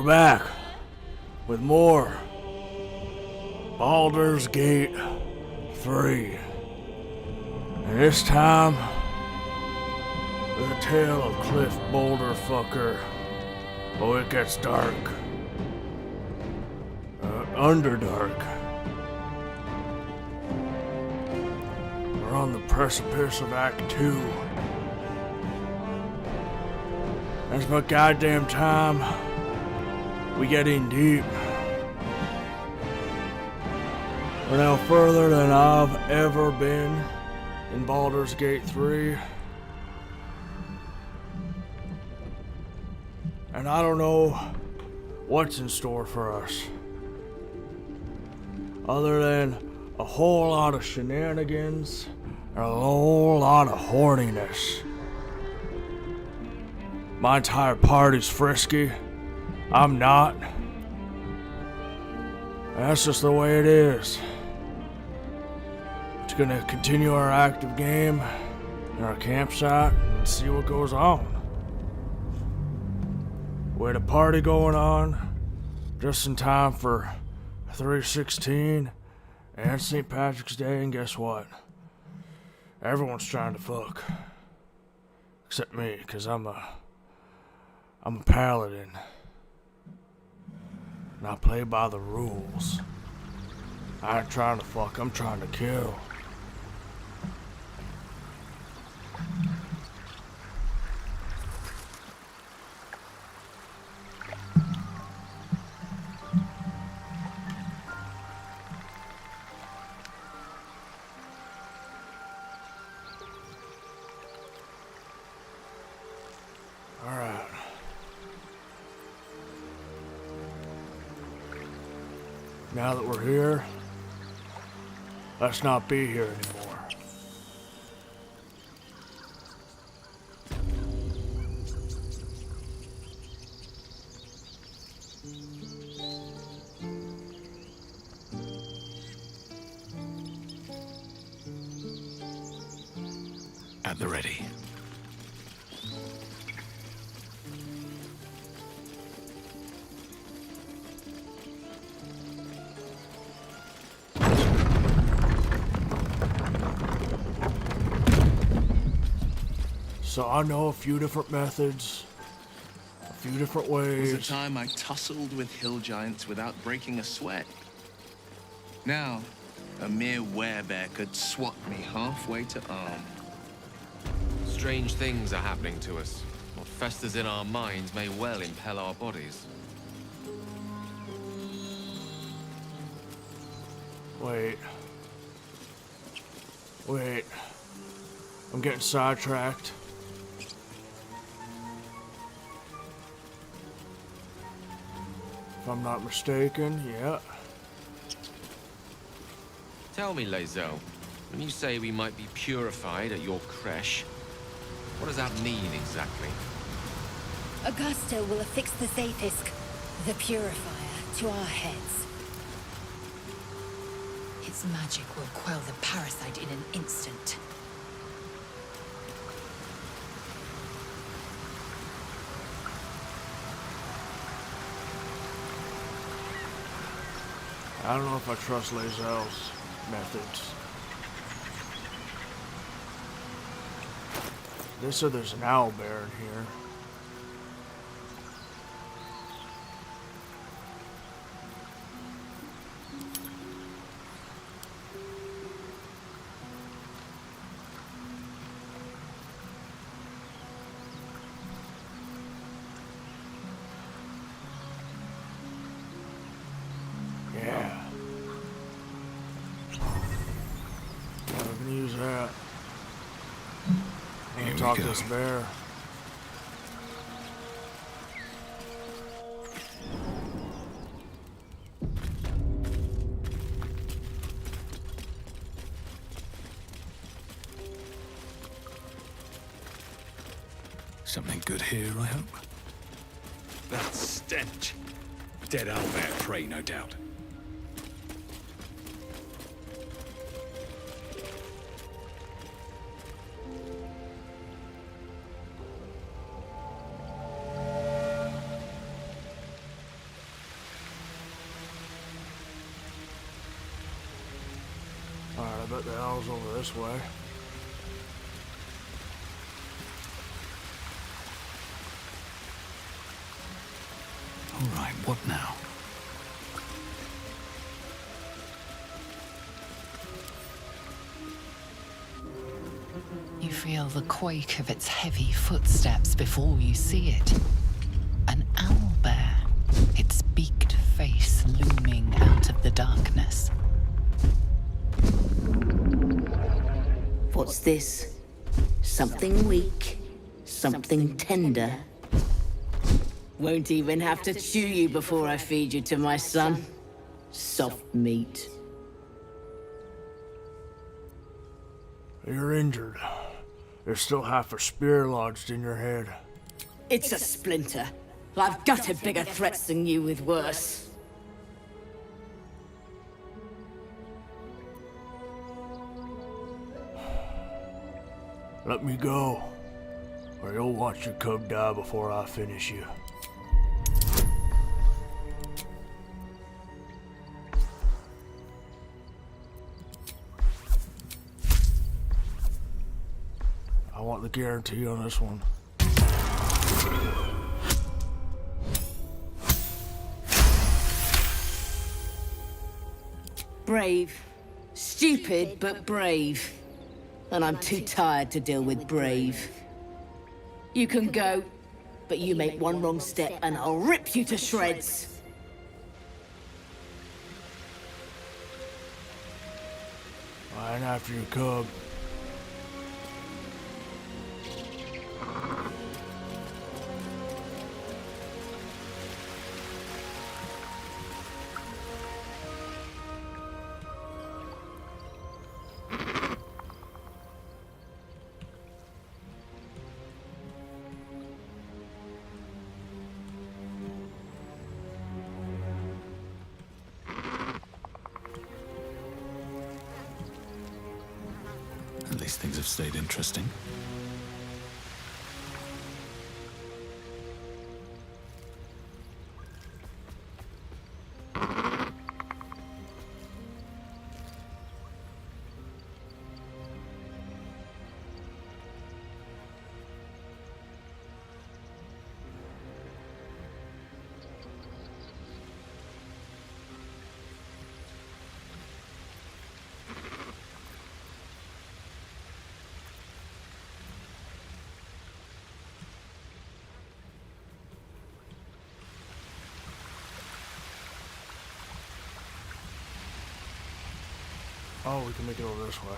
back with more Baldur's Gate 3. And this time, the tale of Cliff Boulder fucker. Oh, it gets dark. Underdark. We're on the precipice of Act 2. It's about goddamn time we get in deep. We're now further than I've ever been in Baldur's Gate 3. And I don't know what's in store for us. Other than a whole lot of shenanigans and a whole lot of horniness. My entire party's frisky. I'm not. That's just the way it is. It's gonna continue our active game in our campsite and see what goes on. We had a party going on just in time for 3/16 and St. Patrick's Day, and guess what? Everyone's trying to fuck. Except me, because I'm a paladin. And I play by the rules. I ain't trying to fuck, I'm trying to kill. Alright. Now that we're here, let's not be here anymore. At the ready. So I know a few different methods, a few different ways. There was a time I tussled with hill giants without breaking a sweat. Now, a mere werebear could swat me halfway to arm. Strange things are happening to us. What festers in our minds may well impel our bodies. Wait. I'm getting sidetracked. If I'm not mistaken, yeah. Tell me, Lae'zel, when you say we might be purified at your creche, what does that mean exactly? Augusta will affix the Zaithisk, the Purifier, to our heads. Its magic will quell the parasite in an instant. I don't know if I trust Lae'zel's methods. They said there's an owlbear in here. Yeah. We're gonna use that. I'm gonna talk to this bear. Something good here, I hope. That stench. Dead owlbear prey, no doubt. I bet the owl's over this way. All right, what now? You feel the quake of its heavy footsteps before you see it. An owlbear, its beaked face looming out of the darkness. What's this? Something weak, something tender. Won't even have to chew you before I feed you to my son. Soft meat. You're injured. There's still half a spear lodged in your head. It's a splinter. I've gutted bigger threats than you with worse. Let me go, or you'll watch your cub die before I finish you. I want the guarantee on this one. Brave. Stupid, but brave. And I'm too tired to deal with brave. You can go, but you make one wrong step and I'll rip you to shreds. I ain't after your cub. At least things have stayed interesting. Oh, we can make it over this way.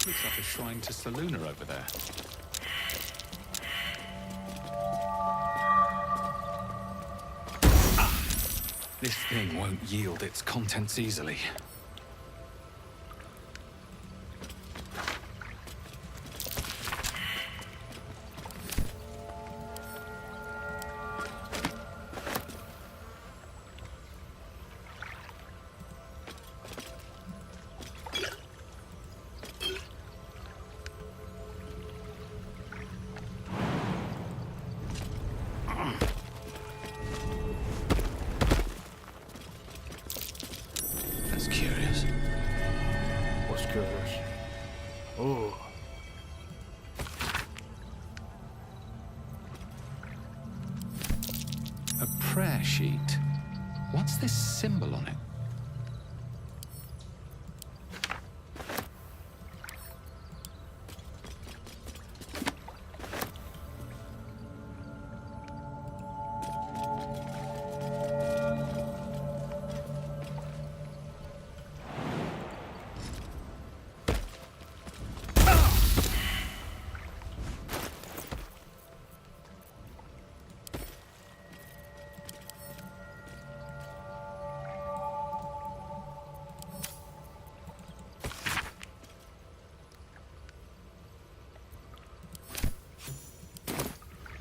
Looks like a shrine to Saluna over there. This thing won't yield its contents easily. That's curious. What's curious? Oh. A prayer sheet. What's this symbol on it?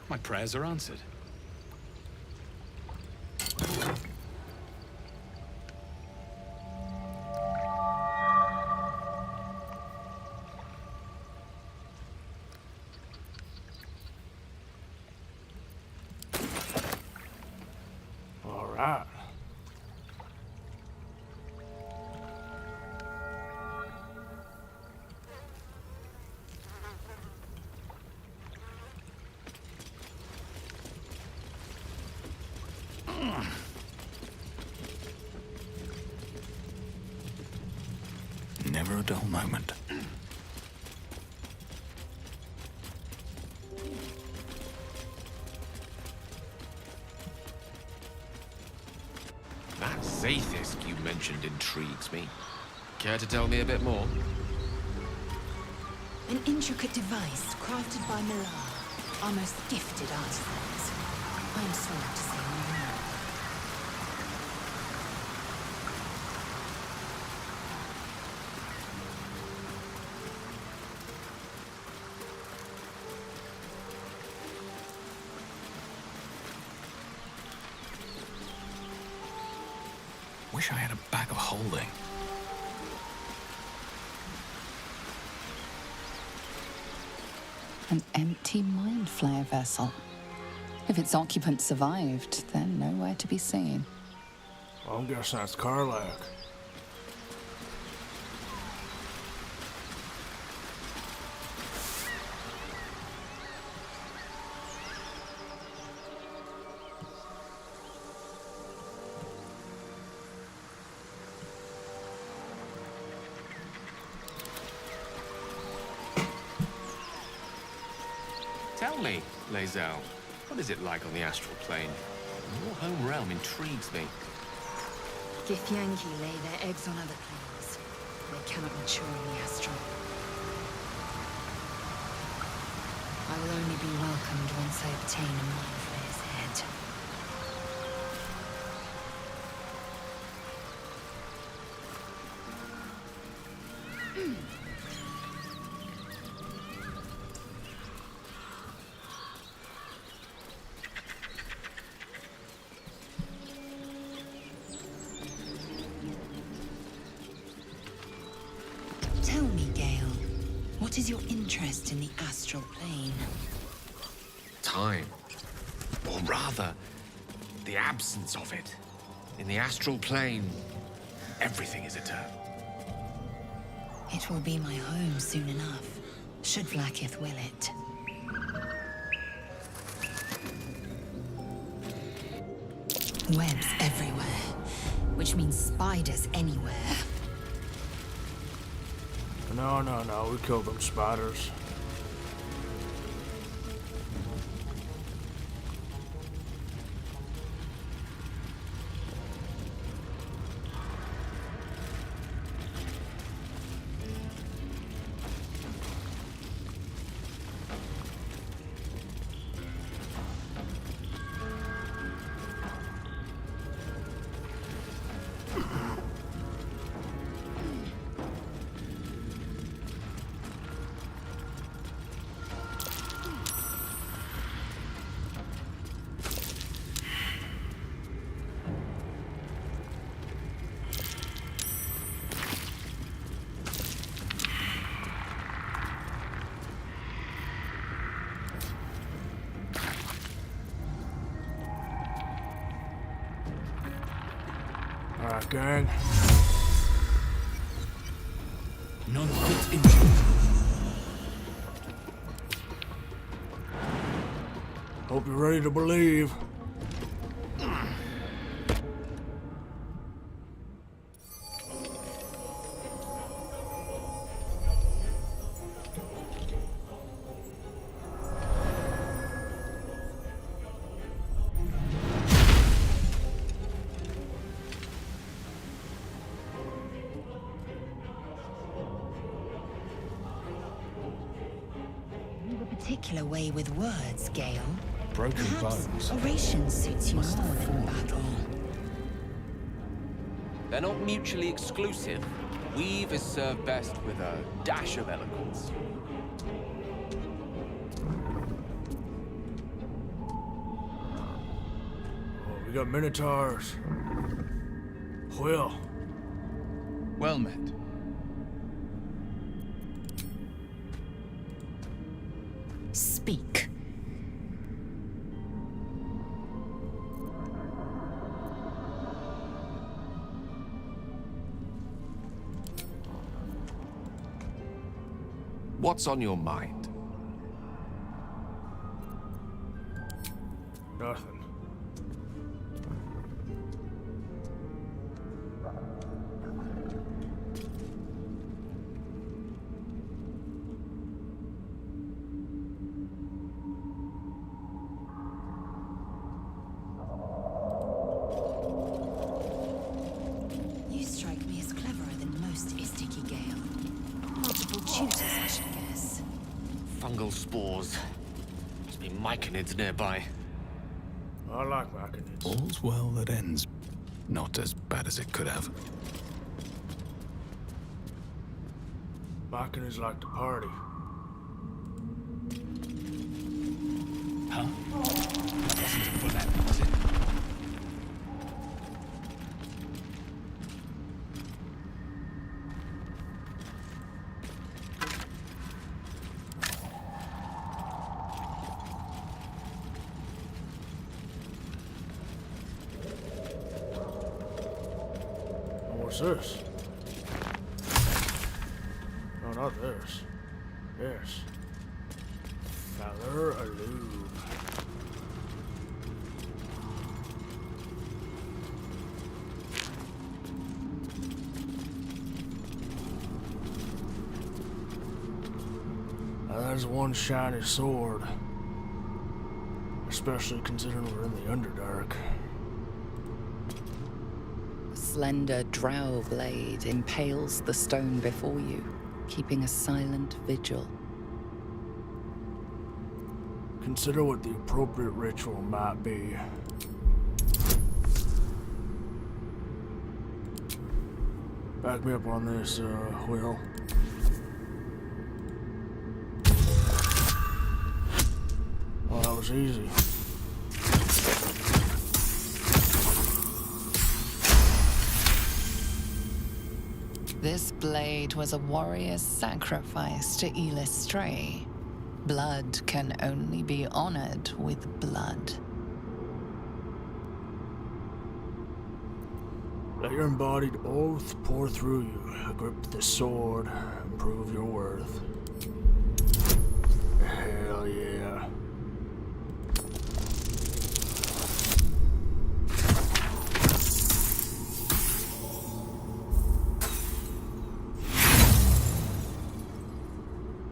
My prayers are answered. that? Never a dull moment. That Zaithisk you mentioned intrigues me. Care to tell me a bit more? An intricate device crafted by Millar, our most gifted artisans. I'm sorry to say no more. Wish I had a bag of holding. An empty mind flare vessel. If its occupant survived, then nowhere to be seen. Well, I'm guessing that's Karlak. Tell me, Lae'zel, what is it like on the astral plane? Your home realm intrigues me. Githyanki lay their eggs on other planes. They cannot mature in the astral. I will only be welcomed once I obtain a mind flayer's head. Tell me, Gale, what is your interest in the astral plane? Time. Or rather, the absence of it. In the astral plane, everything is eternal. It will be my home soon enough, should Vlaakith will it. Webs everywhere, which means spiders anywhere. No, we killed them spiders. Alright, gang. None fit injured. Hope you're ready to believe. Particular way with words, Gale. Broken Perhaps bones. oration suits you more than battle. They're not mutually exclusive. Weave is served best with a dash of eloquence. Oh, we got minotaurs. Well, Well met. Speak. What's on your mind? Nothing. You strike me as cleverer than most Istiki Gale. Multiple tutors, I should guess. Fungal spores. Must be myconids nearby. I like machinids. All's well that ends. Not as bad as it could have. Machinids like to party. Huh? That wasn't a bullet, was it? What's this? No, not this. Yes. Valor Alluve. Now there's one shiny sword. Especially considering we're in the Underdark. Slender drow blade impales the stone before you, keeping a silent vigil. Consider what the appropriate ritual might be. Back me up on this, Will. Well, that was easy. This blade was a warrior's sacrifice to Elistray. Blood can only be honored with blood. Let your embodied oath pour through you. Grip the sword and prove your worth. Hell yeah.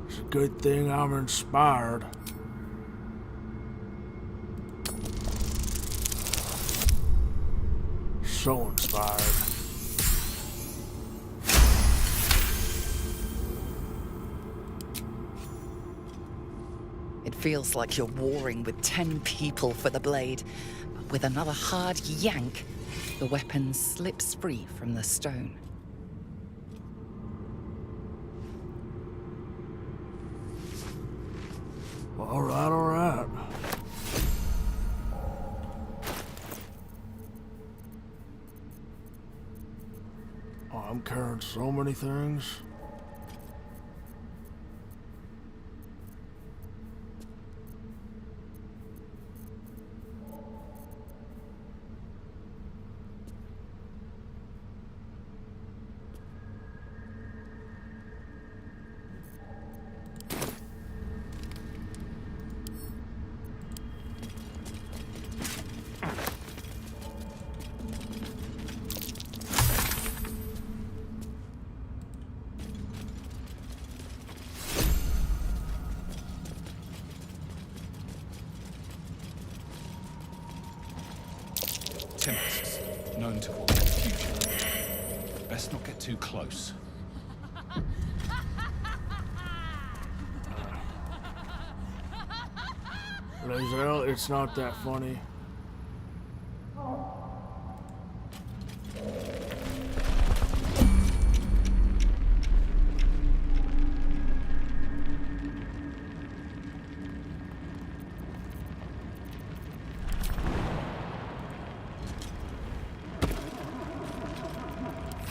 It's a good thing I'm inspired. So inspired. It feels like you're warring with 10 people for the blade. But with another hard yank, the weapon slips free from the stone. All right, all right. Oh, I'm carrying so many things. Tempests, known to forecast future. Best not get too close. Lazel, it's not that funny.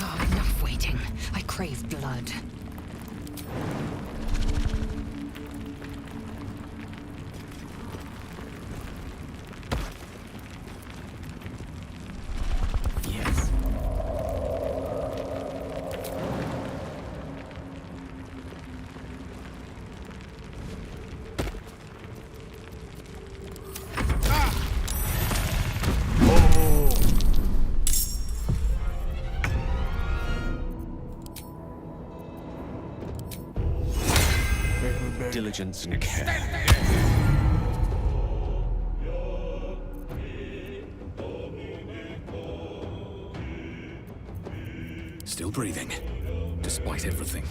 Oh, enough waiting. I crave blood. Yes. diligence and care. Still breathing, despite everything.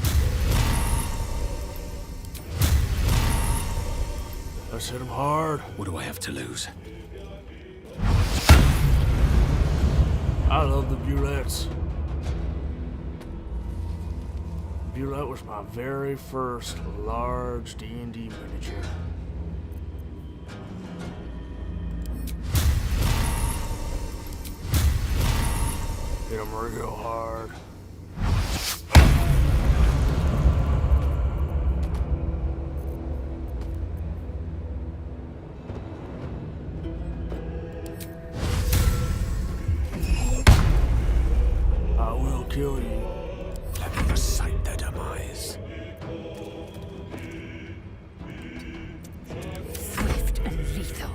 Let's hit him hard. What do I have to lose? I love the Bulettes. Bulette was my very first large D&D miniature. Hit him real hard. I will kill you. Let me recite their demise. Swift and lethal.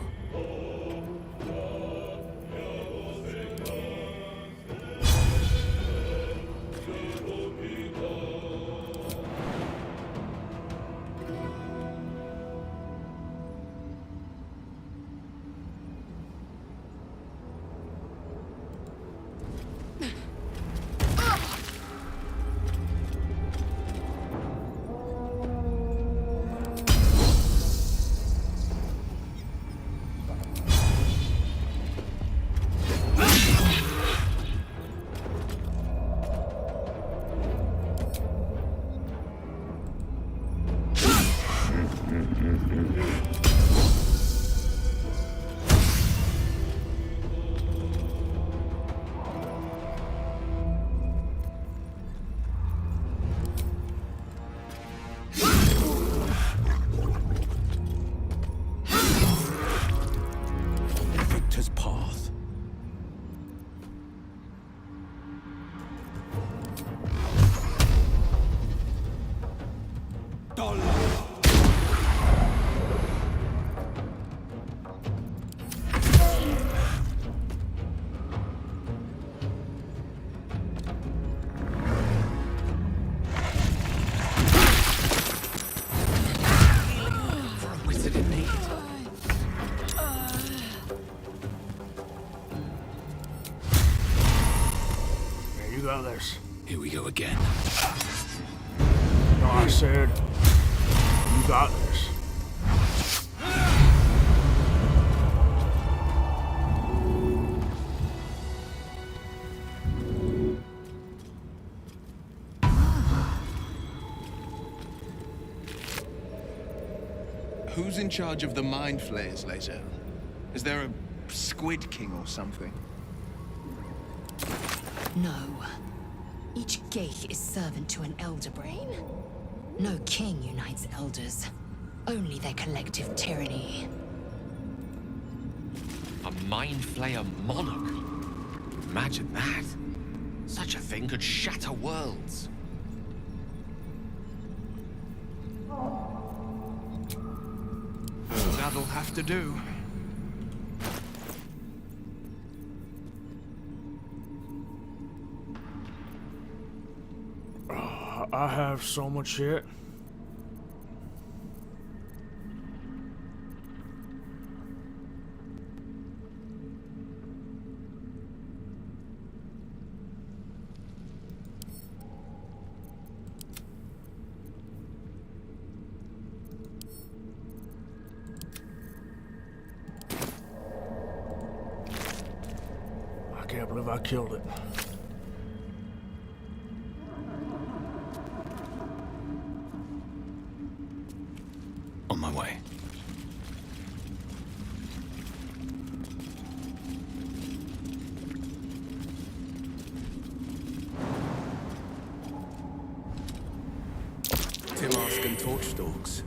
Victor's path. For a wizard in need. Yeah, you got this. Here we go again. No, I said, you got this. Who's in charge of the mind flayers, Lae'zel? Is there a Squid King or something? No. Each Geich is servant to an elder brain. No king unites elders. Only their collective tyranny. A mind flayer monarch. Imagine that. Such a thing could shatter worlds. That'll have to do. I have so much shit. I can't believe I killed it. On my way. Timask and Torchstalks.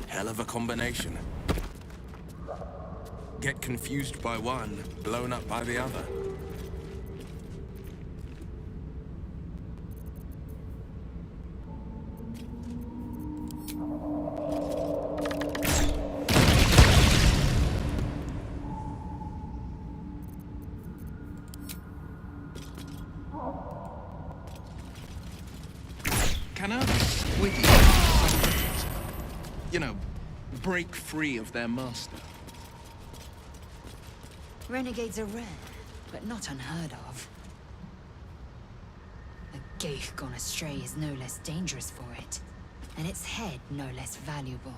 Hell of a combination. Get confused by one, blown up by the other. Can I squeeze? you know, break free of their master. Renegades are rare, but not unheard of. A geich gone astray is no less dangerous for it, and its head no less valuable.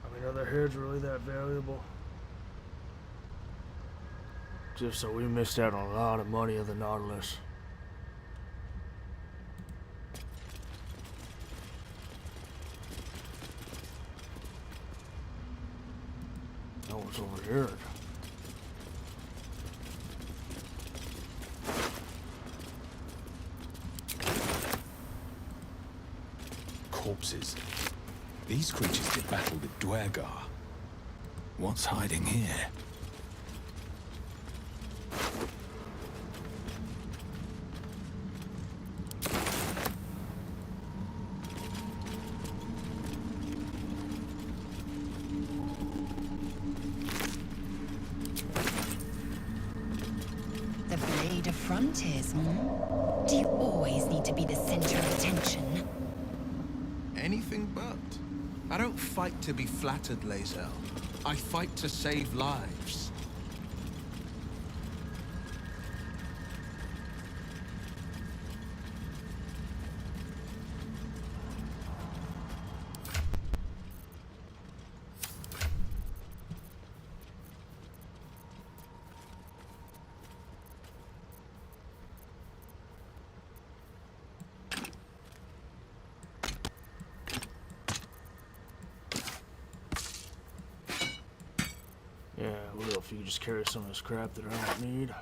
I mean, are their heads really that valuable? Just so we missed out on a lot of money of the Nautilus. Now what's over here? Corpses. These creatures did battle with Dwergar. What's hiding here? The Blade of Frontiers, hmm? Do you always need to be the center of attention? Anything but. I don't fight to be flattered, Lae'zel. I fight to save lives. Yeah, what if you could just carry some of this crap that I don't need?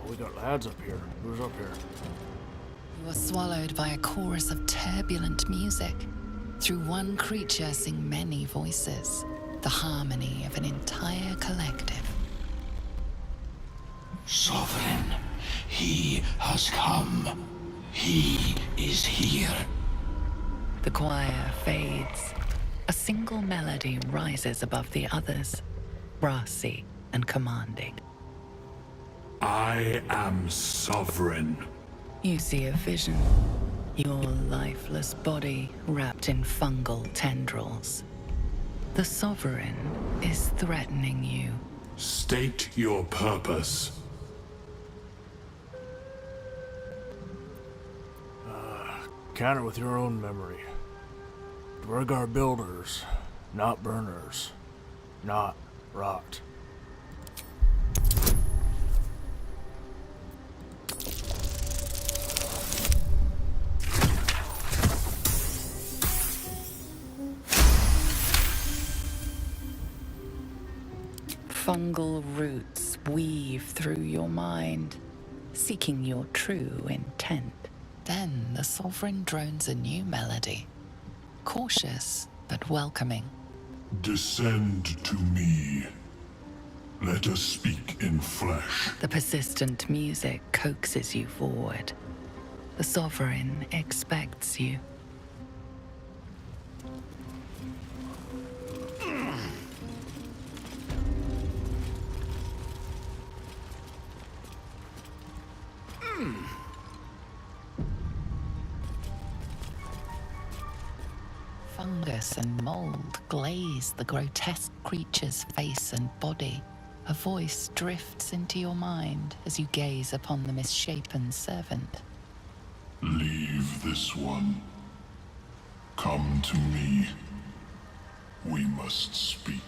We got lads up here. Who's up here? You are swallowed by a chorus of turbulent music. Through one creature sing many voices, the harmony of an entire collective. Sovereign, he has come. He is here. The choir fades. A single melody rises above the others, brassy and commanding. I am sovereign. You see a vision. Your lifeless body wrapped in fungal tendrils. The Sovereign is threatening you. State your purpose. Counter with your own memory. Dwergar builders, not burners, not rot. Fungal roots weave through your mind, seeking your true intent. Then the Sovereign drones a new melody, cautious but welcoming. Descend to me. Let us speak in flesh. The persistent music coaxes you forward. The Sovereign expects you. Fungus and mold glaze the grotesque creature's face and body. A voice drifts into your mind as you gaze upon the misshapen servant. Leave this one. Come to me. We must speak.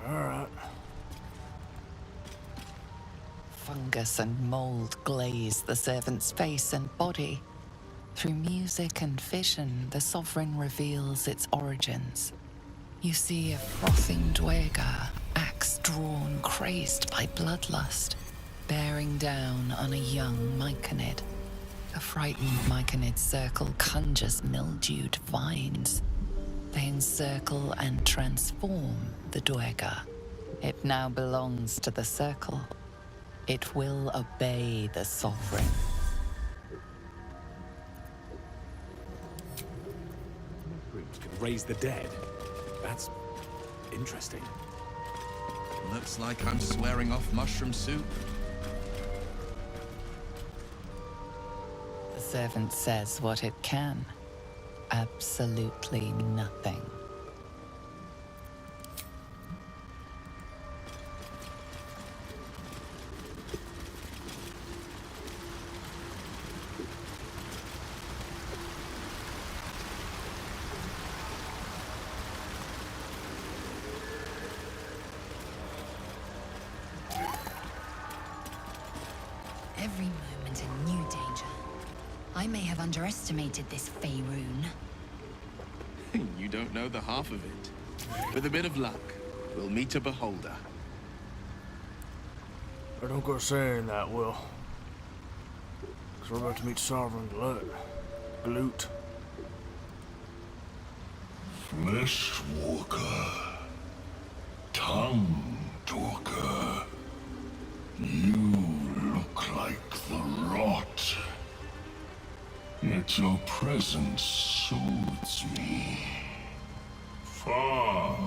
Alright. Fungus and mold glaze the servant's face and body. Through music and vision, the Sovereign reveals its origins. You see a frothing Dweger, axe drawn, crazed by bloodlust, bearing down on a young Myconid. A frightened Myconid circle conjures mildewed vines. They encircle and transform the Dweger. It now belongs to the circle. It will obey the Sovereign. Can raise the dead. That's interesting. Looks like I'm swearing off mushroom soup. The servant says what it can. Absolutely nothing. Every moment a new danger. I may have underestimated this Faerun. You don't know the half of it. With a bit of luck, we'll meet a beholder. I don't go saying that, Will. Because we're about to meet Sovereign Glut. Flesh walker. Tongue talker. You look like the rot. Yet your presence soothes me. Far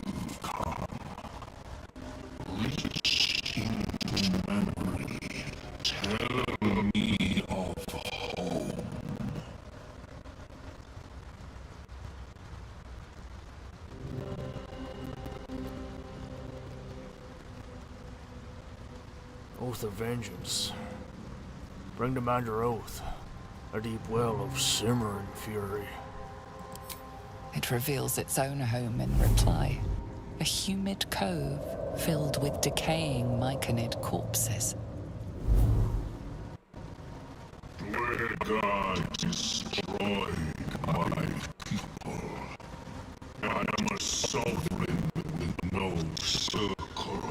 you've come. Reach into memory. Tell me of home. Oath of vengeance. Bring to mind your oath. A deep well of simmering fury. It reveals its own home in reply. A humid cove filled with decaying Myconid corpses. Dweger destroyed my people. I am a sovereign with no circle.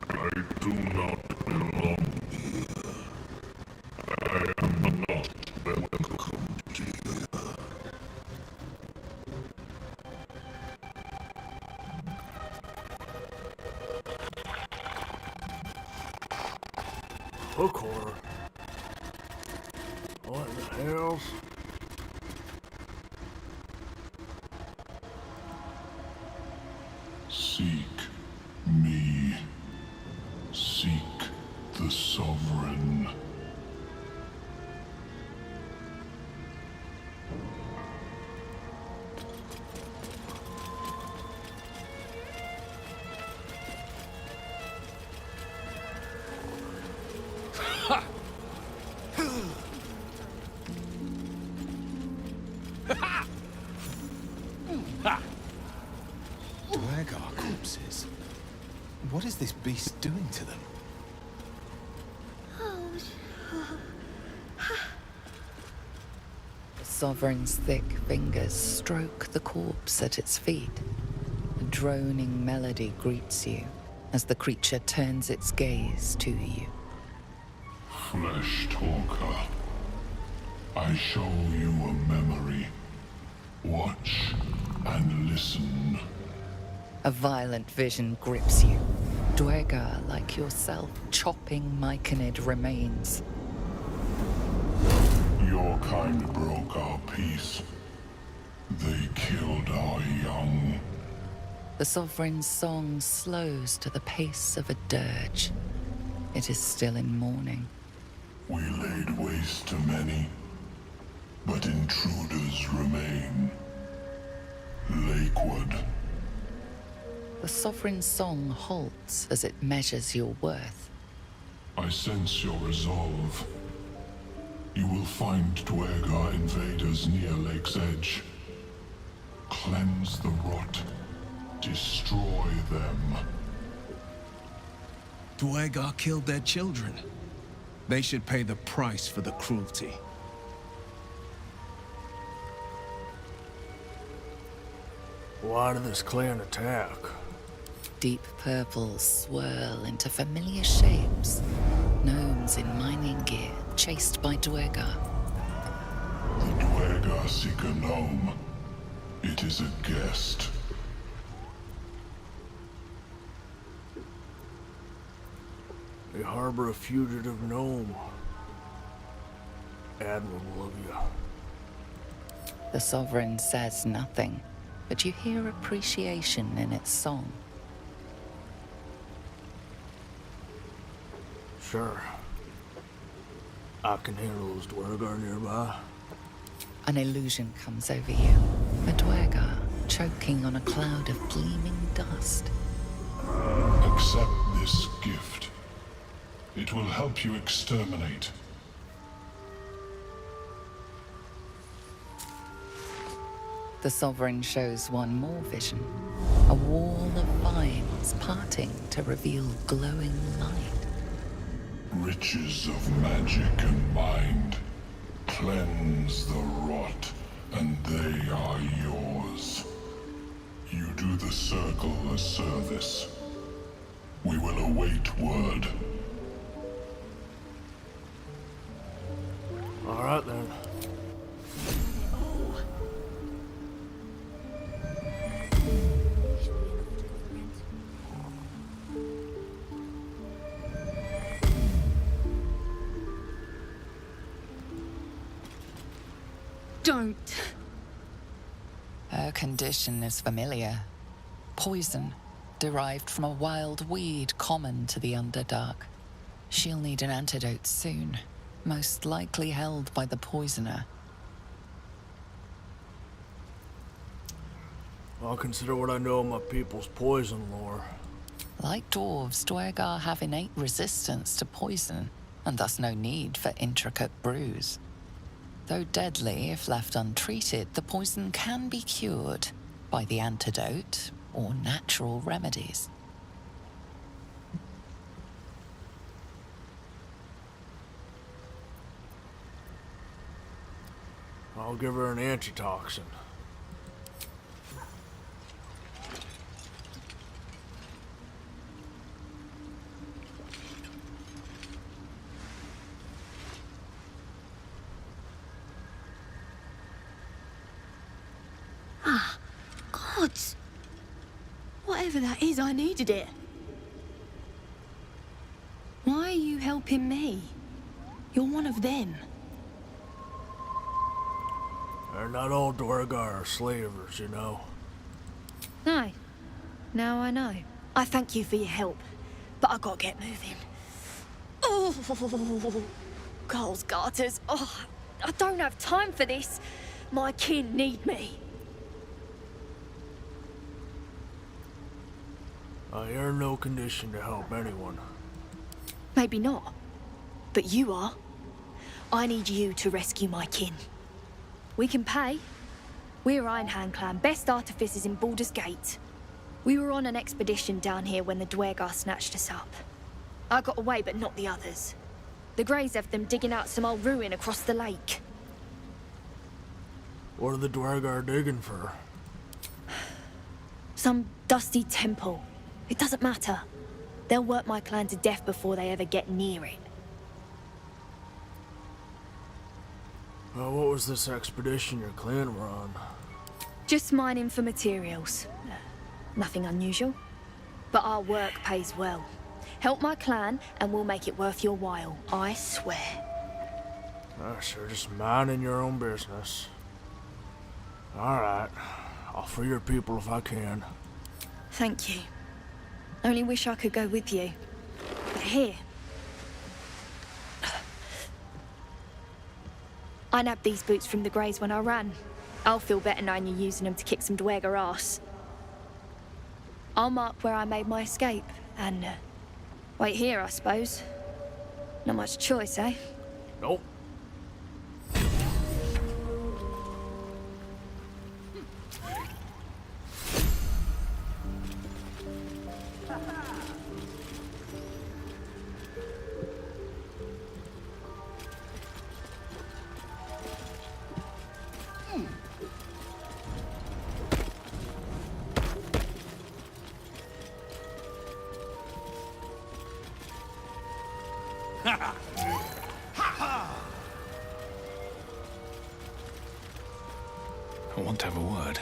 I do not belong here. I am not welcome here. Hook horror. What in the hell? Seek me. Seek the Sovereign. Dweger corpses. What is this beast doing to them? The Sovereign's thick fingers stroke the corpse at its feet. A droning melody greets you as the creature turns its gaze to you. Flesh talker, I show you a memory. Watch and listen. A violent vision grips you. Dwegar, like yourself, chopping Myconid remains. Your kind broke our peace. They killed our young. The Sovereign's song slows to the pace of a dirge. It is still in mourning. We laid waste to many, but intruders remain. Lakewood. The Sovereign's song halts as it measures your worth. I sense your resolve. You will find Dwegar invaders near Lake's Edge. Cleanse the rot. Destroy them. Dwegar killed their children. They should pay the price for the cruelty. Why did this clan attack? Deep purples swirl into familiar shapes. Gnomes in mining gear, chased by Dwegar. The Dwegar seek a gnome. It is a guest. They harbor a fugitive gnome. Admirable of you. The Sovereign says nothing, but you hear appreciation in its song. Sure. I can hear those Dwegar nearby. An illusion comes over you. A Dwegar choking on a cloud of gleaming dust. Accept this gift. It will help you exterminate. The Sovereign shows one more vision. A wall of vines parting to reveal glowing light. Riches of magic and mind. Cleanse the rot, and they are yours. You do the Circle a service. We will await word. All right then. Don't. Her condition is familiar. Poison, derived from a wild weed common to the Underdark. She'll need an antidote soon, most likely held by the poisoner. I'll consider what I know of my people's poison lore. Like dwarves, Dwegar have innate resistance to poison, and thus no need for intricate brews. Though deadly if left untreated, the poison can be cured by the antidote or natural remedies. I'll give her an antitoxin. Gods! Whatever that is, I needed it. Why are you helping me? You're one of them. They're not all Dwegar are slavers, you know. No. Now I know. I thank you for your help, but I gotta get moving. Oh, Carl's garters. Oh, I don't have time for this. My kin need me. You're in no condition to help anyone. Maybe not, but you are. I need you to rescue my kin. We can pay. We're Ironhand Clan, best artificers in Boulder's Gate. We were on an expedition down here when the Dwegar snatched us up. I got away, but not the others. The Greys have them digging out some old ruin across the lake. What are the Dwegar digging for? Some dusty temple. It doesn't matter. They'll work my clan to death before they ever get near it. Well, what was this expedition your clan were on? Just mining for materials. Nothing unusual. But our work pays well. Help my clan and we'll make it worth your while, I swear. Sure, just minding your own business. Alright, I'll free your people if I can. Thank you. Only wish I could go with you. But here. I nabbed these boots from the Greys when I ran. I'll feel better knowing you're using them to kick some dweger ass. I'll mark where I made my escape, and wait here, I suppose. Not much choice, eh? Nope. I want to have a word.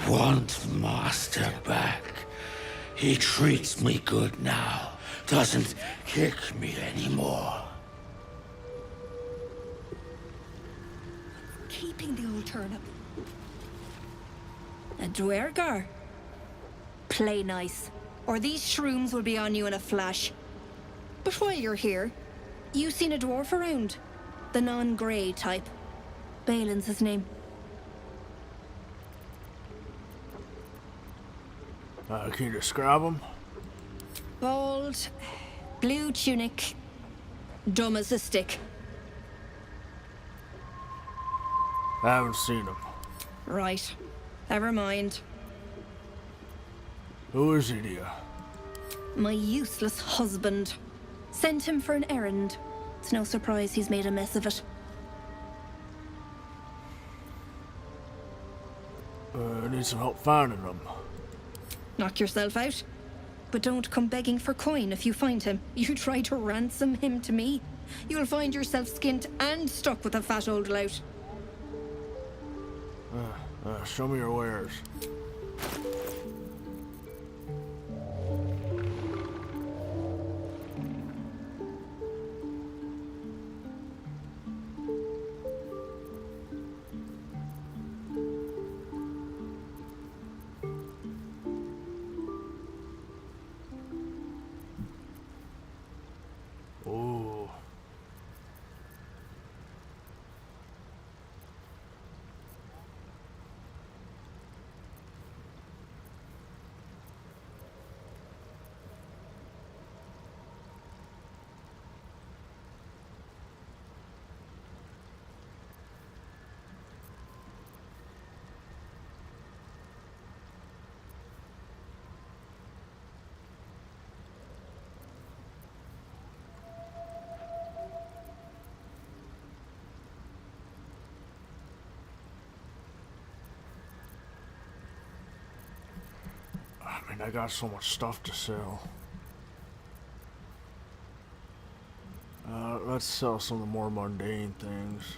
Want Master back. He treats me good now. Doesn't kick me anymore. Keeping the old turnip. A dwerger? Play nice, or these shrooms will be on you in a flash. But while you're here, you seen a dwarf around? The non-grey type. Balin's his name. Can you describe them? Bald, blue tunic, dumb as a stick. I haven't seen them. Right, never mind. Who is he to you? My useless husband. Sent him for an errand. It's no surprise he's made a mess of it. I need some help finding them. Knock yourself out. But don't come begging for coin if you find him. You try to ransom him to me, you'll find yourself skint and stuck with a fat old lout. Show me your wares. Ooh. I got so much stuff to sell. Let's sell some of the more mundane things.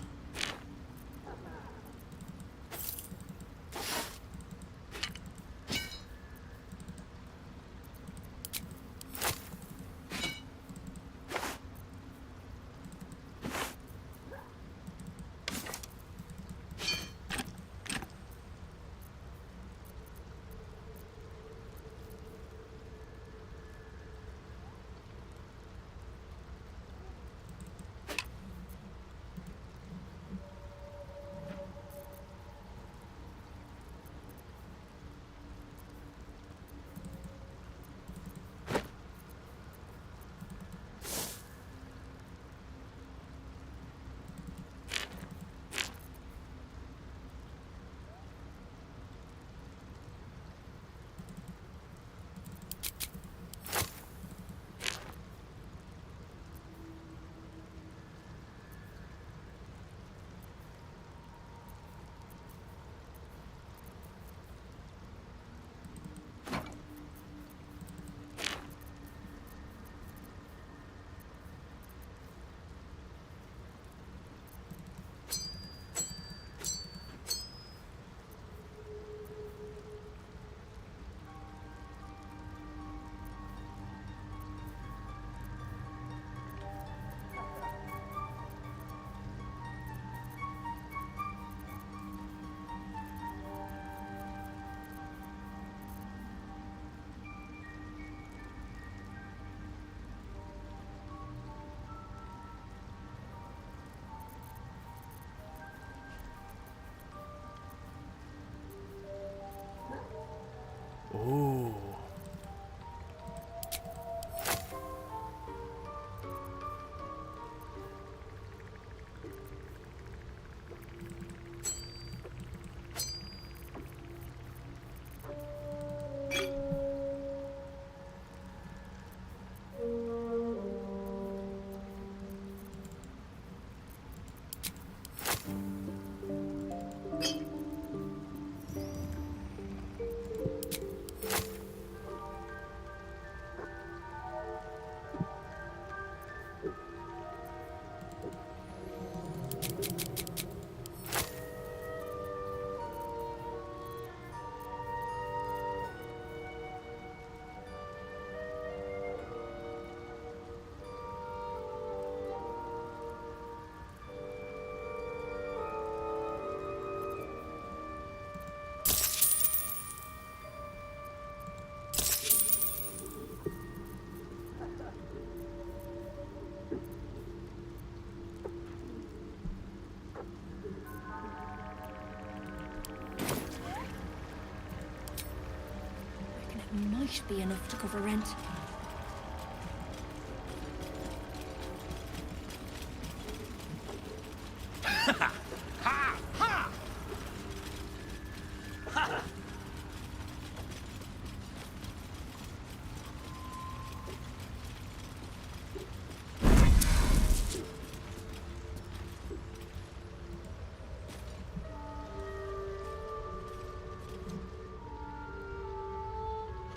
might be enough to cover rent.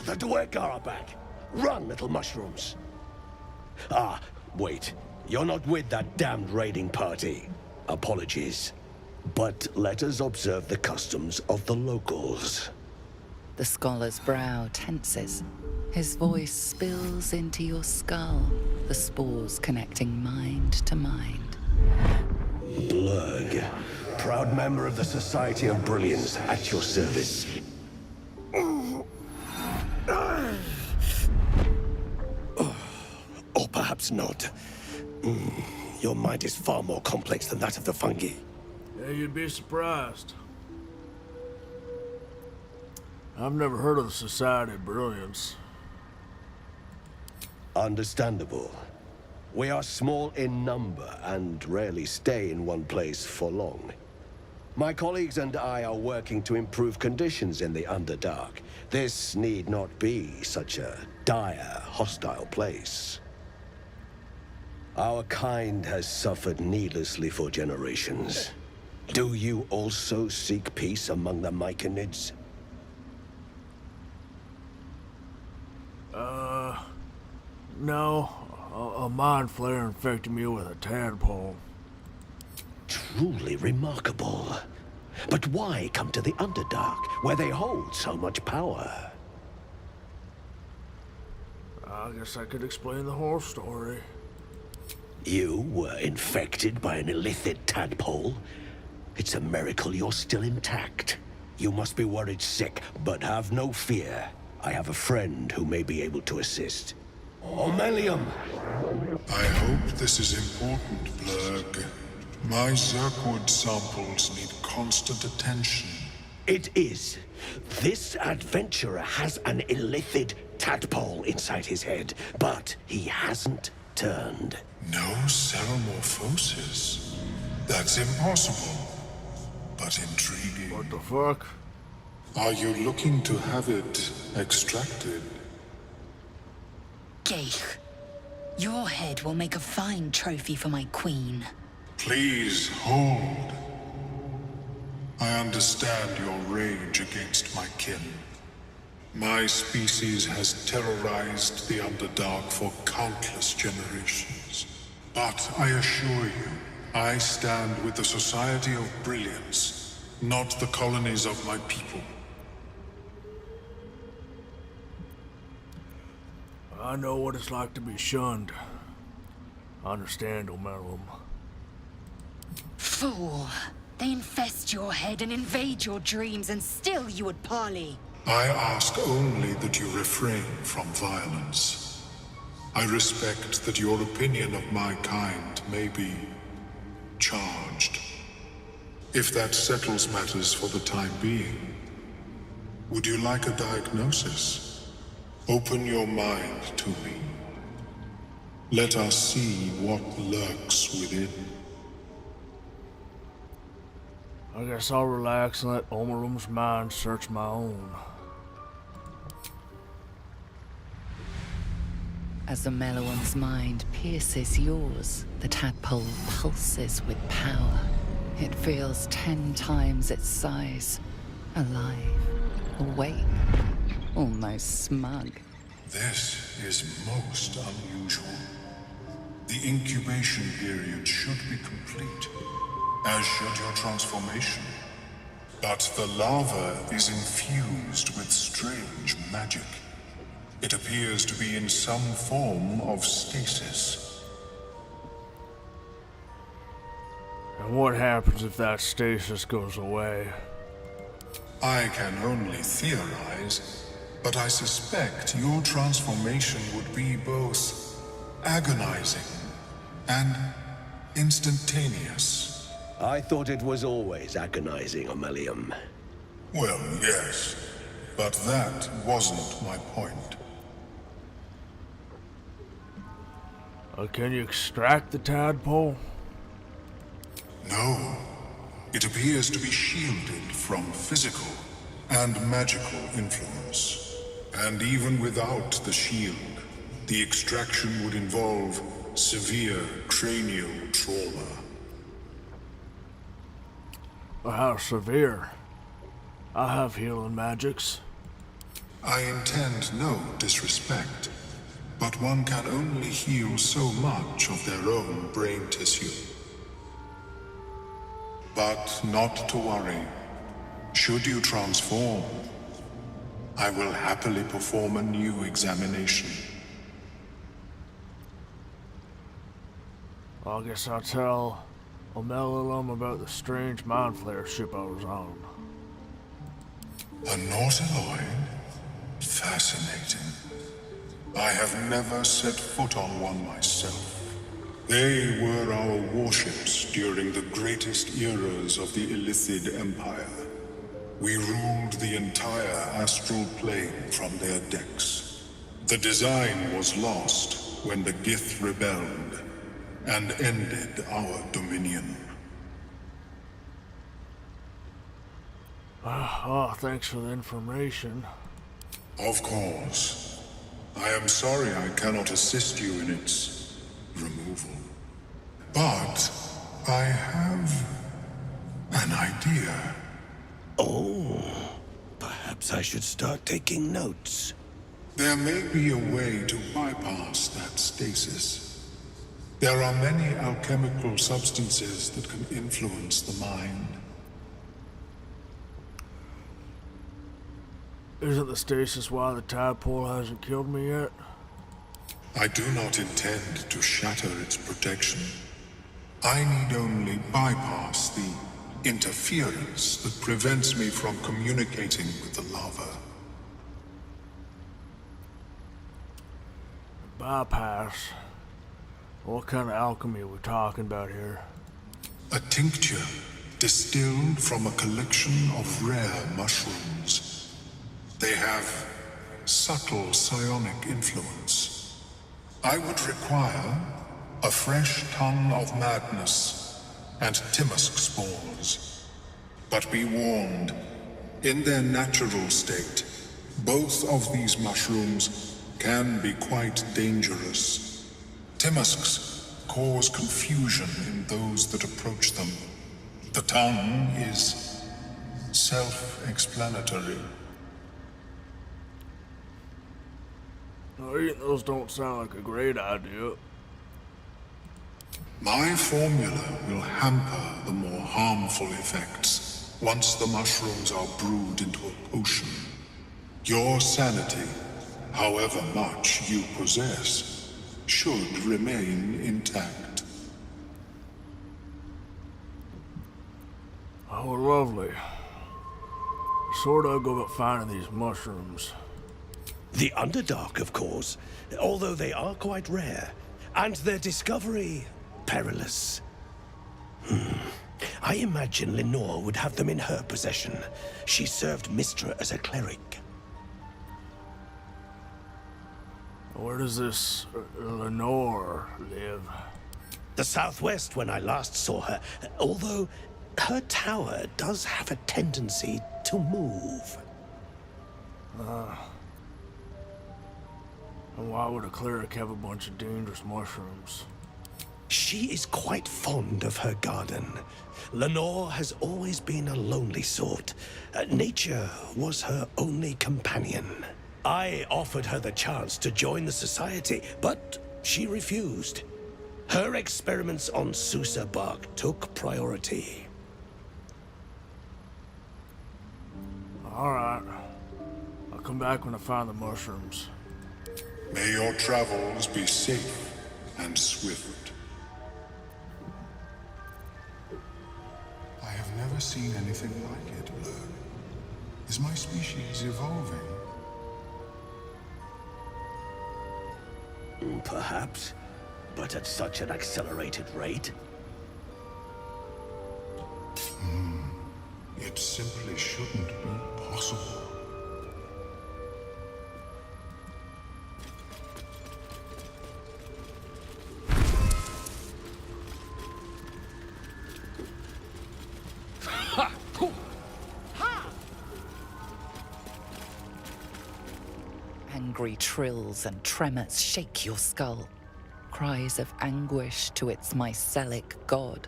The Dweck are back. Run, little mushrooms. Ah, wait. You're not with that damned raiding party. Apologies. But let us observe the customs of the locals. The scholar's brow tenses. His voice spills into your skull, the spores connecting mind to mind. Blurg, proud member of the Society of Brilliance, at your service. Or perhaps not. Your mind is far more complex than that of the fungi. Yeah, you'd be surprised. I've never heard of the Society of Brilliance. Understandable. We are small in number and rarely stay in one place for long. My colleagues and I are working to improve conditions in the Underdark. This need not be such a dire, hostile place. Our kind has suffered needlessly for generations. Do you also seek peace among the Myconids? No. A mind flare infected me with a tadpole. Truly remarkable. But why come to the Underdark, where they hold so much power? I guess I could explain the whole story. You were infected by an illithid tadpole? It's a miracle you're still intact. You must be worried sick, but have no fear. I have a friend who may be able to assist. Omelium! I hope this is important, Blurg. My Zerkwood samples need constant attention. It is. This adventurer has an illithid tadpole inside his head, but he hasn't turned. No cell morphosis. That's impossible, but intriguing. What the fuck? Are you looking to have it extracted? Geich, your head will make a fine trophy for my queen. Please hold. I understand your rage against my kin. My species has terrorized the Underdark for countless generations. But I assure you, I stand with the Society of Brilliance, not the colonies of my people. I know what it's like to be shunned. I understand, Omelium. Fool! They infest your head and invade your dreams, and still you would parley. I ask only that you refrain from violence. I respect that your opinion of my kind may be charged. If that settles matters for the time being, would you like a diagnosis? Open your mind to me. Let us see what lurks within. I guess I'll relax and let Omelium's mind search my own. As Omelium's mind pierces yours, the tadpole pulses with power. It feels 10 times its size. Alive, awake, almost smug. This is most unusual. The incubation period should be complete, as should your transformation. But the larva is infused with strange magic. It appears to be in some form of stasis. And what happens if that stasis goes away? I can only theorize, but I suspect your transformation would be both agonizing and instantaneous. I thought it was always agonizing, Omelium. Well, yes. But that wasn't my point. Can you extract the tadpole? No. It appears to be shielded from physical and magical influence. And even without the shield, the extraction would involve severe cranial trauma. How severe? I have healing magics. I intend no disrespect, but one can only heal so much of their own brain tissue. But not to worry. Should you transform, I will happily perform a new examination. I guess I'll tell Omelilum about the strange mind flare ship I was on. A Nautiloid? Fascinating. I have never set foot on one myself. They were our warships during the greatest eras of the Illithid Empire. We ruled the entire astral plane from their decks. The design was lost when the Gith rebelled and ended our dominion. Thanks for the information. Of course. I am sorry I cannot assist you in its removal. But I have an idea. Oh, perhaps I should start taking notes. There may be a way to bypass that stasis. There are many alchemical substances that can influence the mind. Isn't the stasis why the tadpole hasn't killed me yet? I do not intend to shatter its protection. I need only bypass the interference that prevents me from communicating with the lava. Bypass? What kind of alchemy are we talking about here? A tincture distilled from a collection of rare mushrooms. They have subtle psionic influence. I would require a fresh ton of madness and Timosk spores. But be warned, in their natural state, both of these mushrooms can be quite dangerous. Timosks cause confusion in those that approach them. The tongue is self-explanatory. Eating those don't sound like a great idea. My formula will hamper the more harmful effects once the mushrooms are brewed into a potion. Your sanity, however much you possess, should remain intact. Oh, lovely. So do I go about finding these mushrooms? The Underdark, of course, although they are quite rare, and their discovery perilous. I imagine Lenore would have them in her possession. She served Mystra as a cleric. Where does this Lenore live? The southwest when I last saw her, although her tower does have a tendency to move. And why would a cleric have a bunch of dangerous mushrooms? She is quite fond of her garden. Lenore has always been a lonely sort. Nature was her only companion. I offered her the chance to join the society, but she refused. Her experiments on Susa bark took priority. All right. I'll come back when I find the mushrooms. May your travels be safe and swift. I have never seen anything like it, Blur. Is my species evolving? Perhaps, but at such an accelerated rate. It simply shouldn't be possible. angry trills and tremors shake your skull. Cries of anguish to its mycelic god.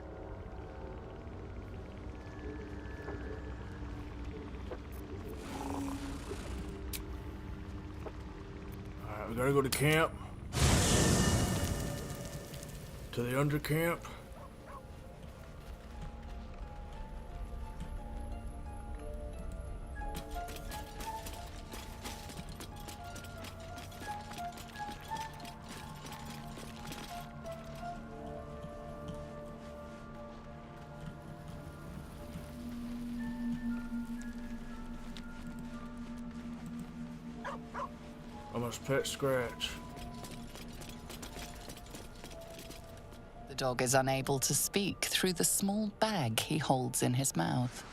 Alright, we gotta go to camp. To the undercamp. I must pet Scratch. The dog is unable to speak through the small bag he holds in his mouth.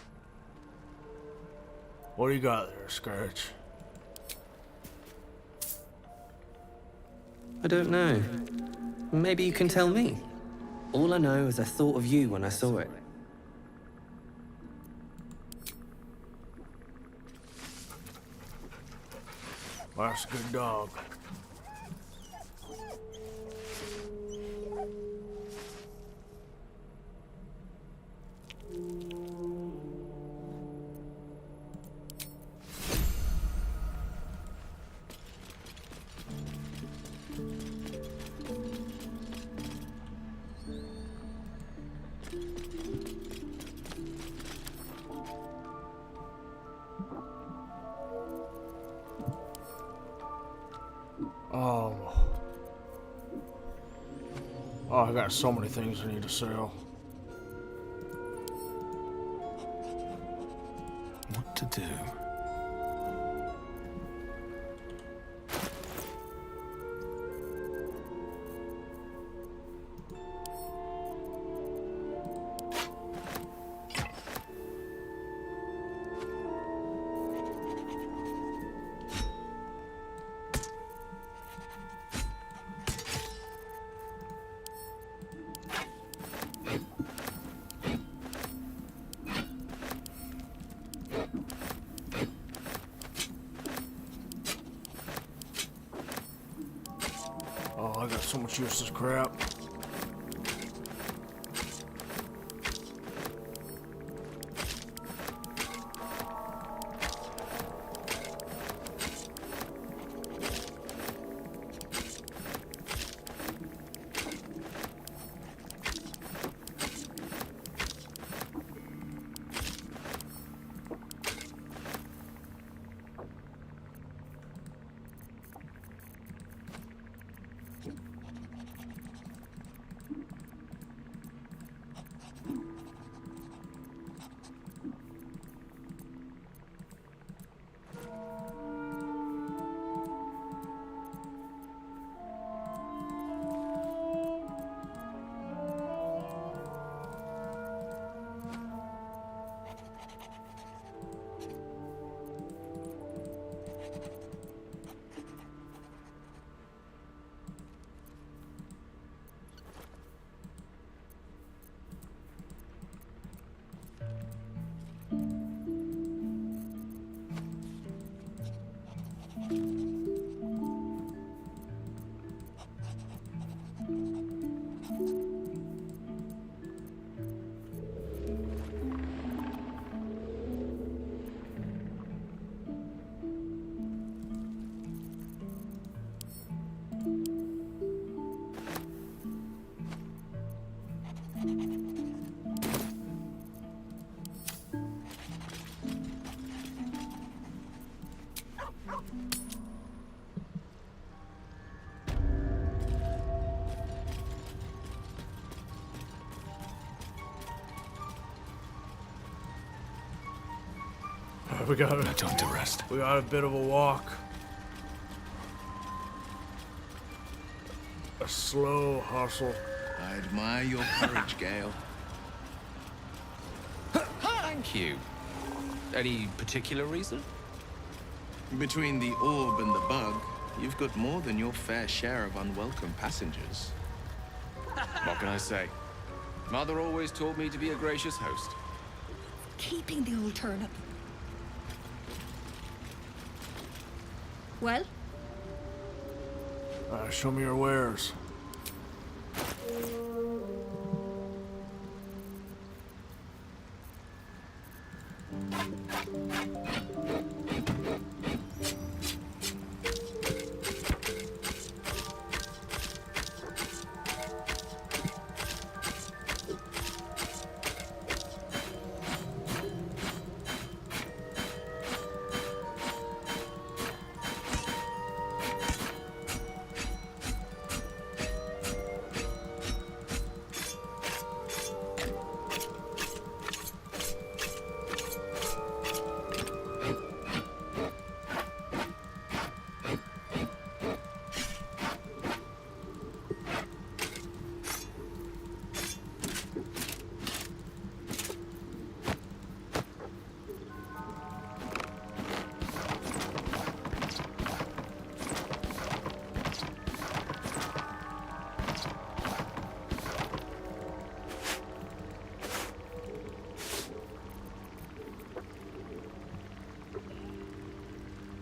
What do you got there, Scratch? I don't know. Maybe you can tell me. All I know is I thought of you when I saw it. Well, that's a good dog. Oh, I got so many things I need to sell. What to do? Oh, I got so much useless crap. We got No time to rest. We got a bit of a walk. A slow hustle. I admire your courage, Gale. Thank you. Any particular reason? Between the orb and the bug, you've got more than your fair share of unwelcome passengers. What can I say? Mother always taught me to be a gracious host. Keeping the old turnip. Well, Show me your wares.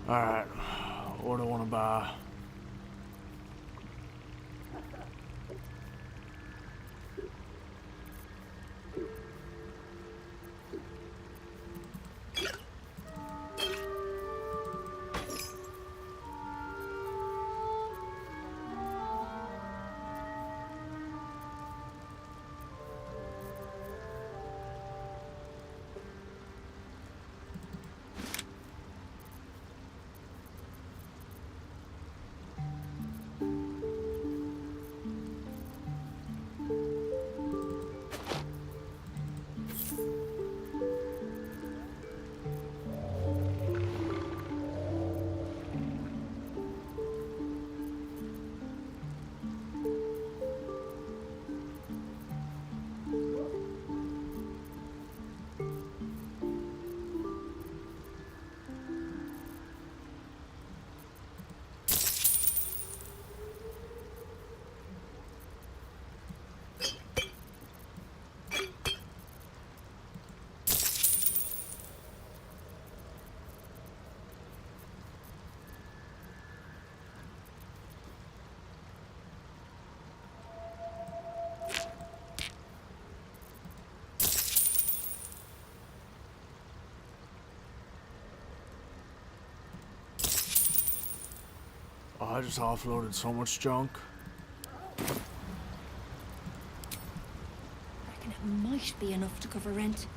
Alright, what do I want to buy? Oh, I just offloaded so much junk. Reckon it might be enough to cover rent.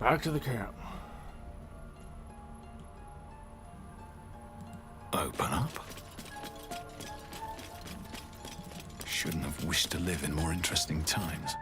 Back to the camp. Open up? Shouldn't have wished to live in more interesting times.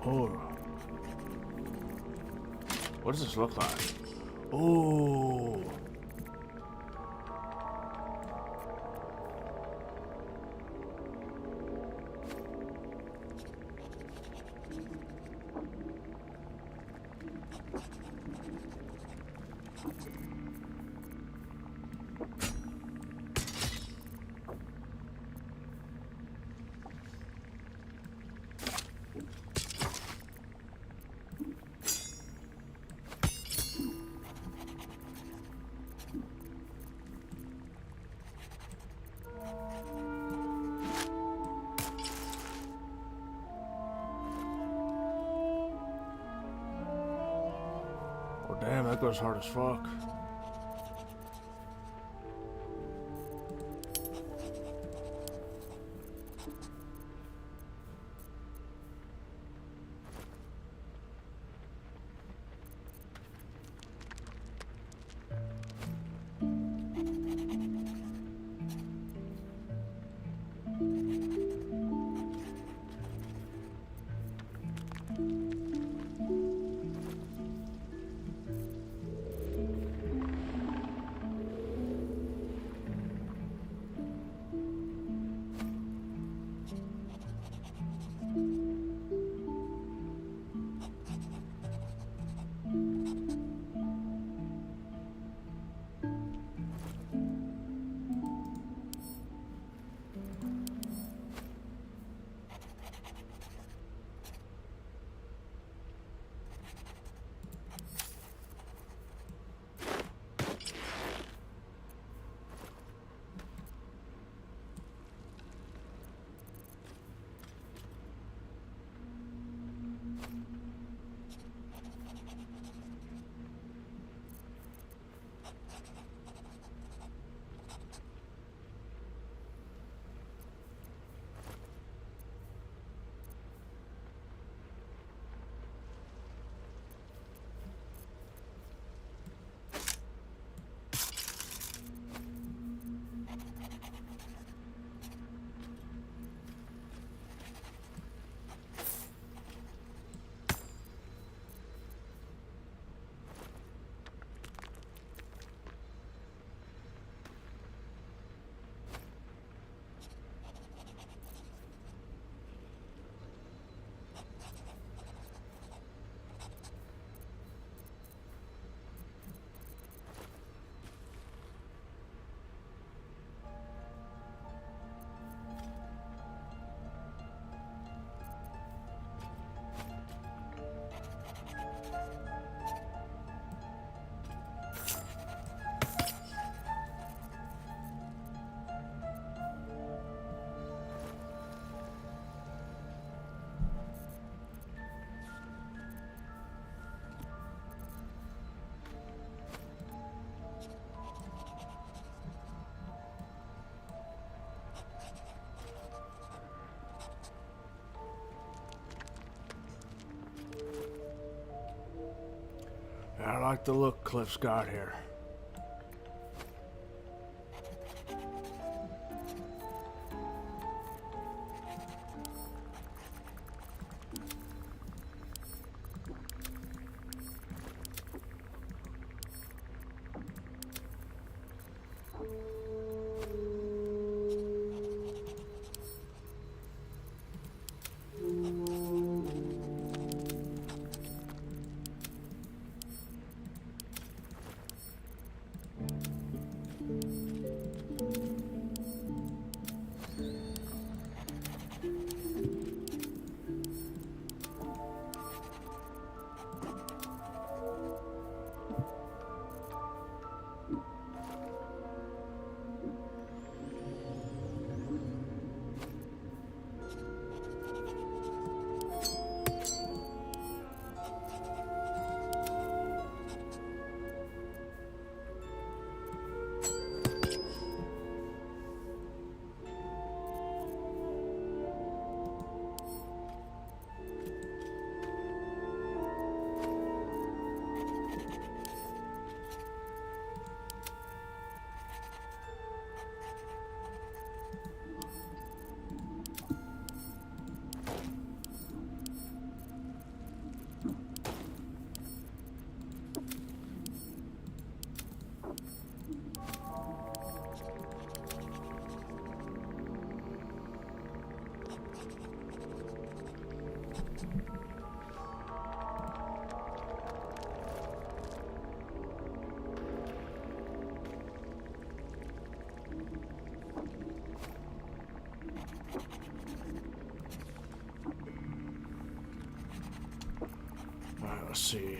Oh. What does this look like? Oh. Oh, damn, that goes hard as fuck. I like the look Cliff's got here. see.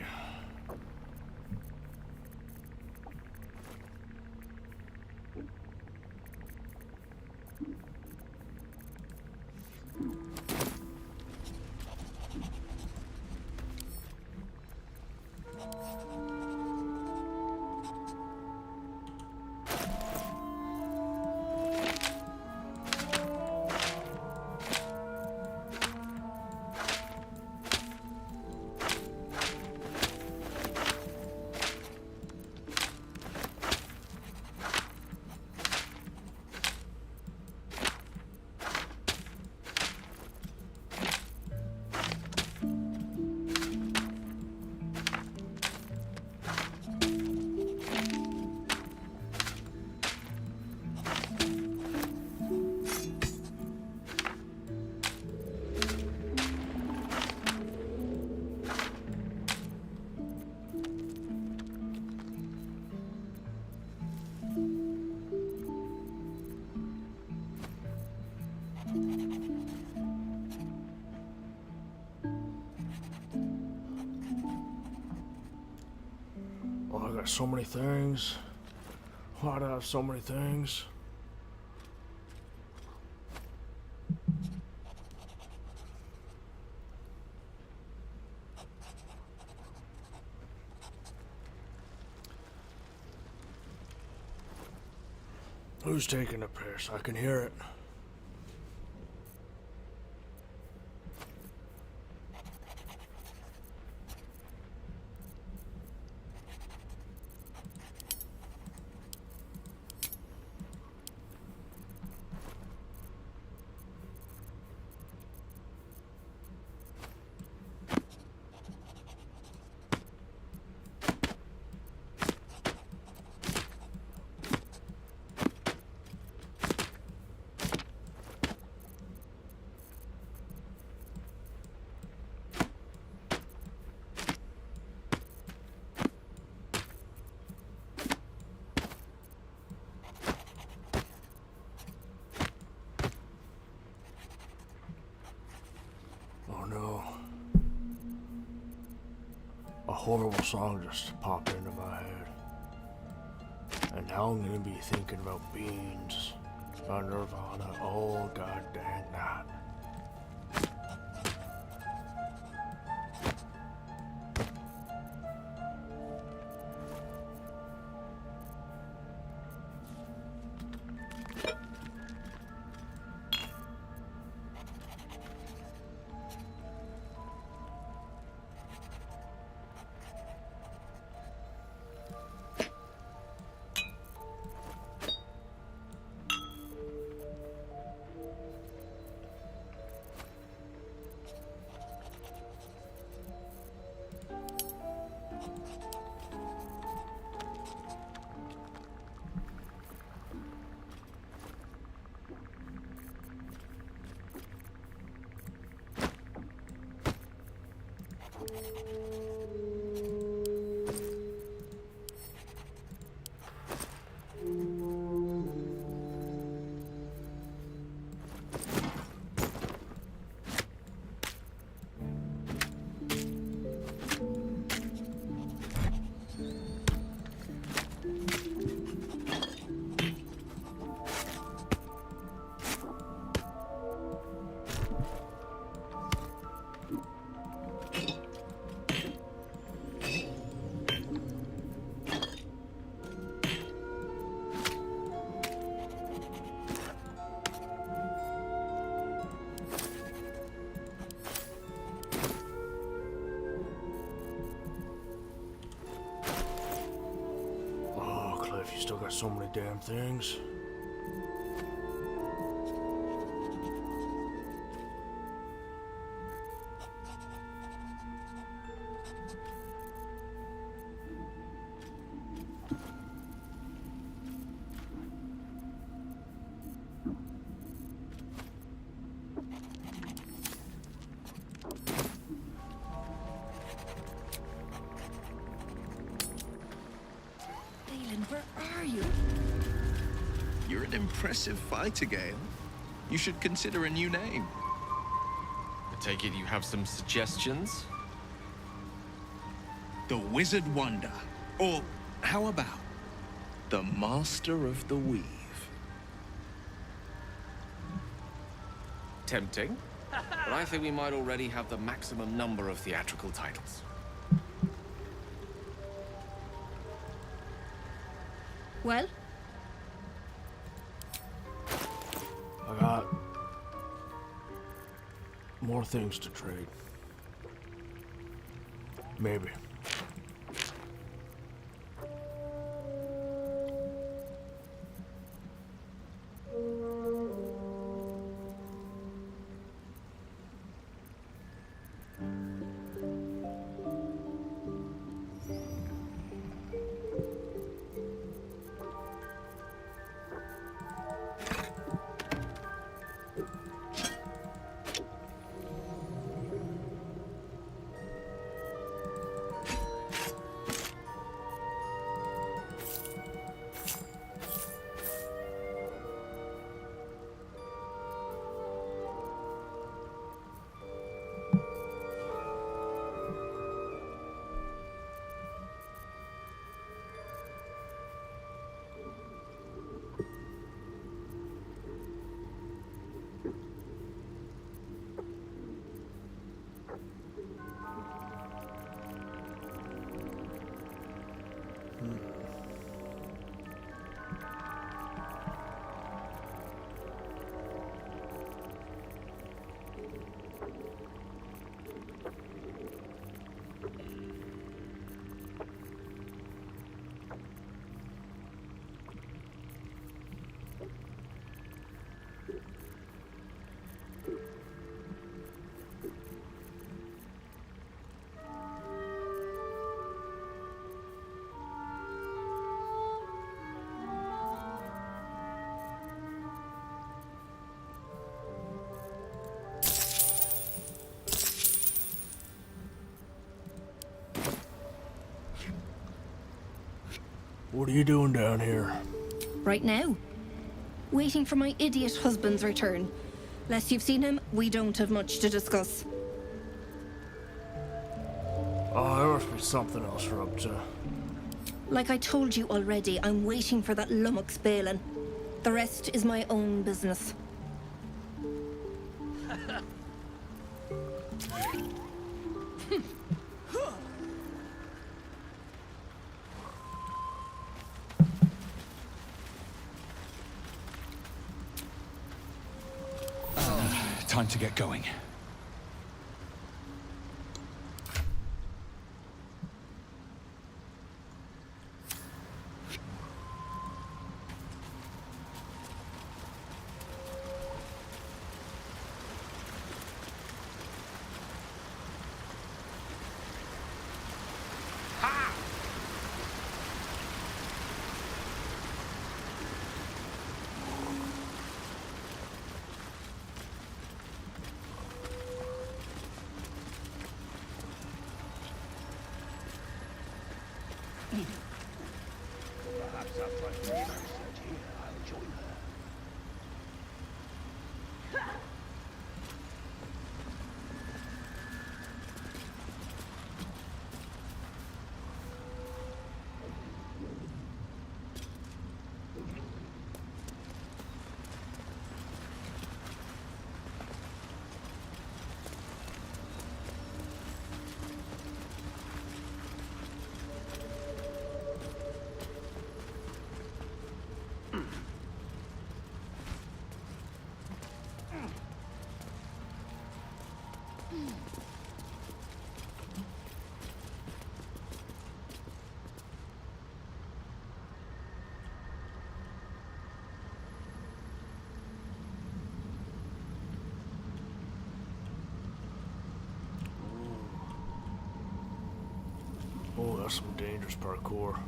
Oh, I got so many things. Why do I have so many things? Who's taking the piss? I can hear it. Oh no. A horrible song just popped into my head. And now I'm gonna be thinking about beans by Nirvana all goddamn night. You still got so many damn things. Where are you? You're an impressive fighter, Gale. You should consider a new name. I take it you have some suggestions? the Wizard Wonder. Or how about the Master of the Weave? Tempting, but I think we might already have the maximum number of theatrical titles. Well? I got more things to trade. Maybe. What are you doing down here? Right now. Waiting for my idiot husband's return. Lest you've seen him, we don't have much to discuss. Oh, there must be something else you're up to. Like I told you already, I'm waiting for that lummox Balin. The rest is my own business. Time to get going. Perhaps after I finish my research here, I'll join her. Oh, that's some dangerous parkour.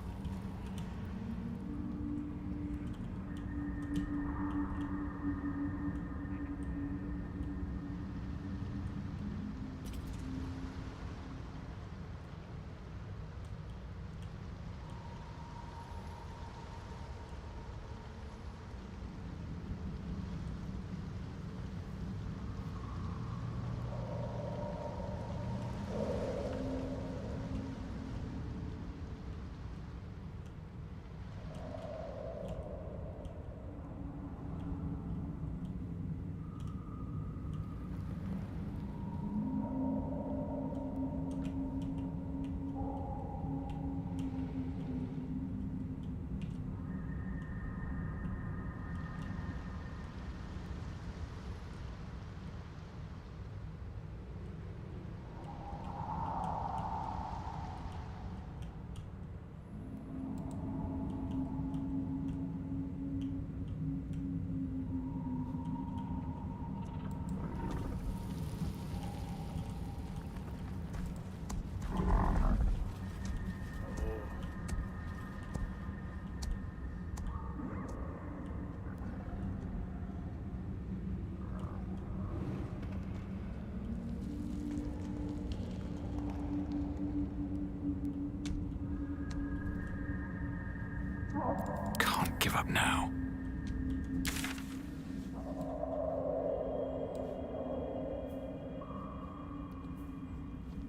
up now.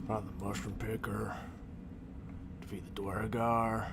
Find the mushroom picker. Defeat the Dwargar.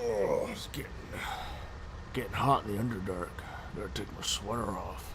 Oh, it's getting hot in the Underdark. Gotta take my sweater off.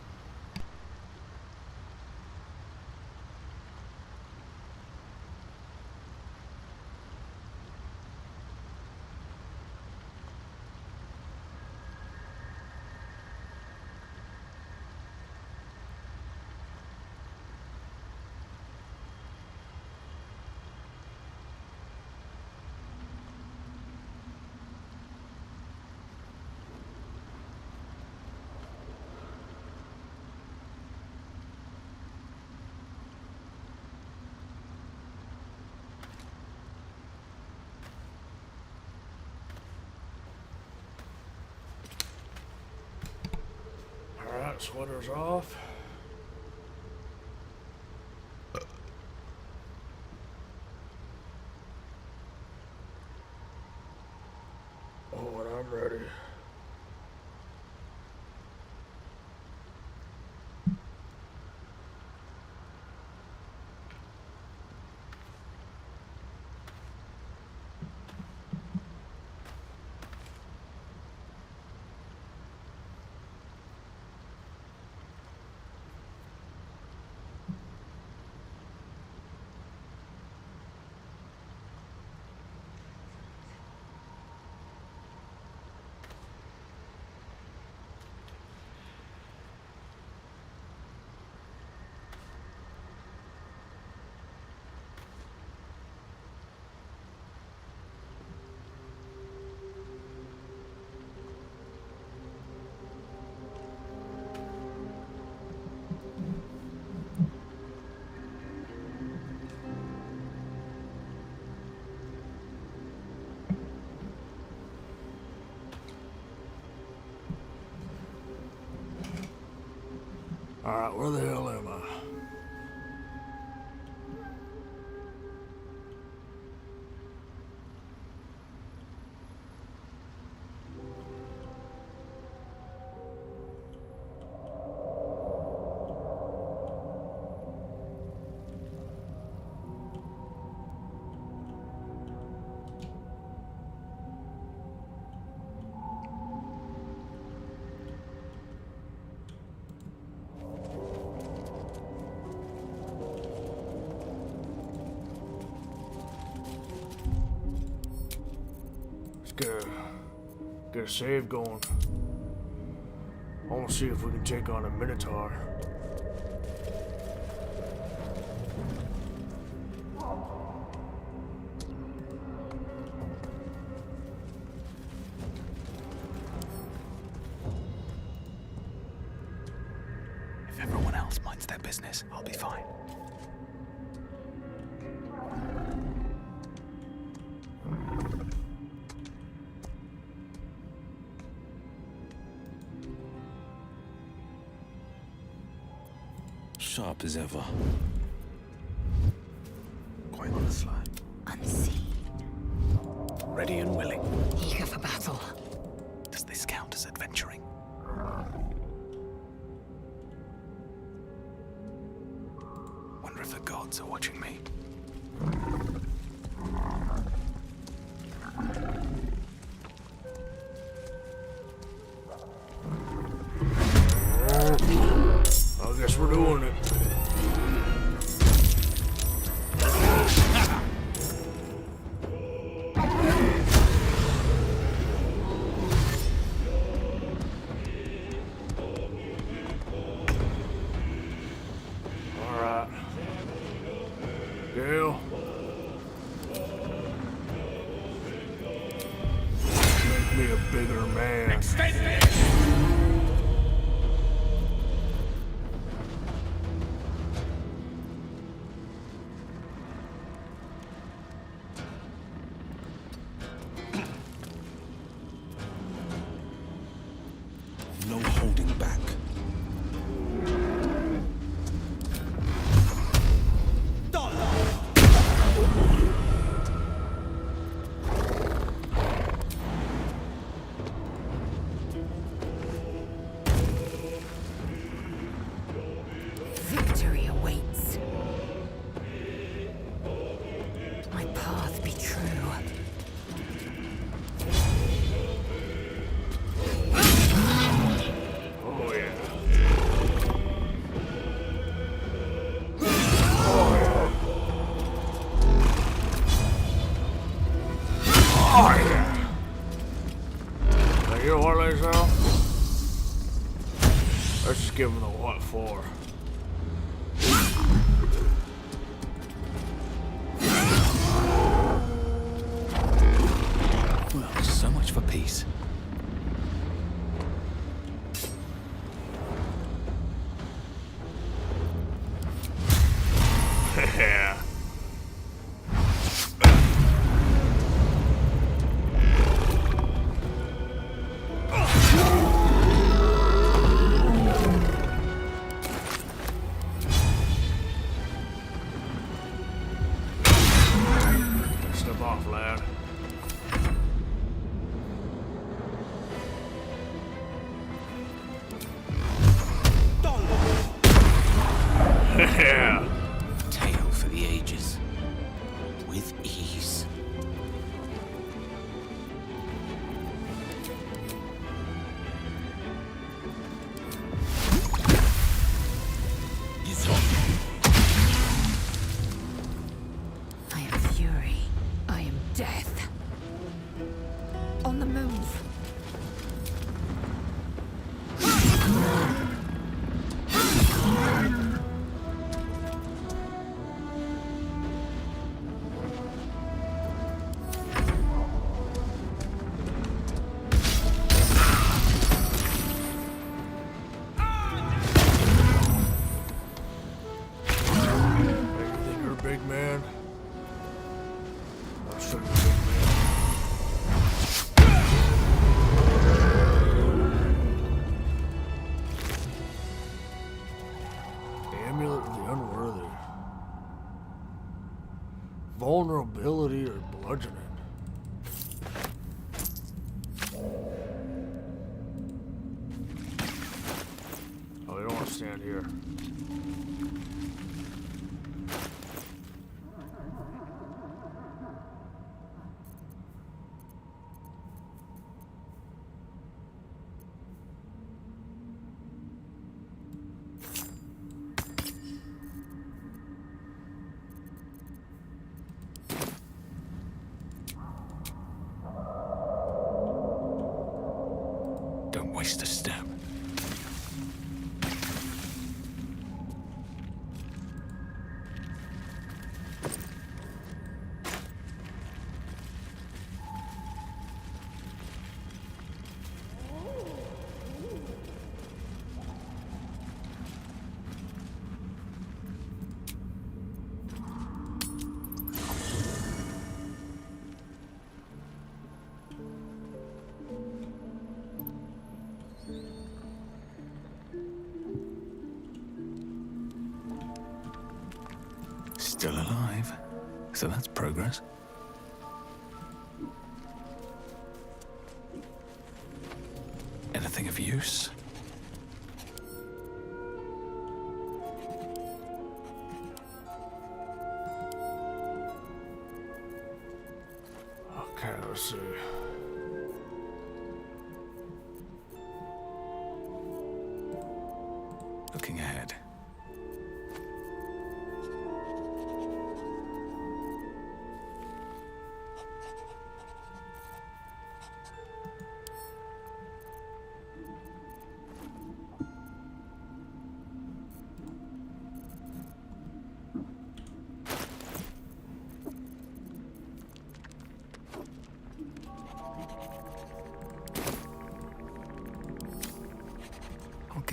Alright, sweater's off. Oh, and I'm ready. Alright, where the hell am I? Get a save going. I want to see if we can take on a Minotaur. If everyone else minds their business, I'll be fine. Sharp as ever. Quite on the sly. Unseen. Ready and willing. Eager for battle. Does this count as adventuring? Wonder if the gods are watching me. I guess we're doing it. your man. Extend it! No holding back. Victory awaits. My path be true. Oh yeah. Oh yeah. Now you know what, Lazel? Let's just give him the what for. Well, so much for peace. Yeah. Step off, lad. Yeah. Tale for the ages. With ease. It's on. I am fury. I am death. On the move. You think you're a big man? I'll show you a big man. Amulet of the unworthy. Vulnerability or bludgeoning. Oh, you don't want to stand here. Don't waste a step. Still alive. So that's progress. Anything of use? Okay, let's see. Looking ahead.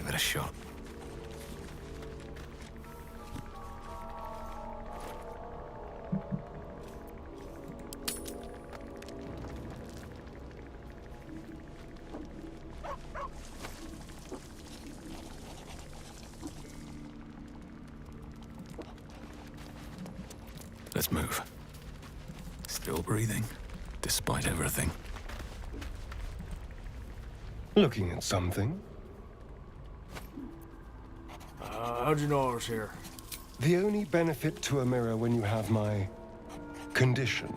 give it a shot. Let's move. Still breathing, despite everything. Looking at something? How'd you know I was here? The only benefit to a mirror when you have my condition,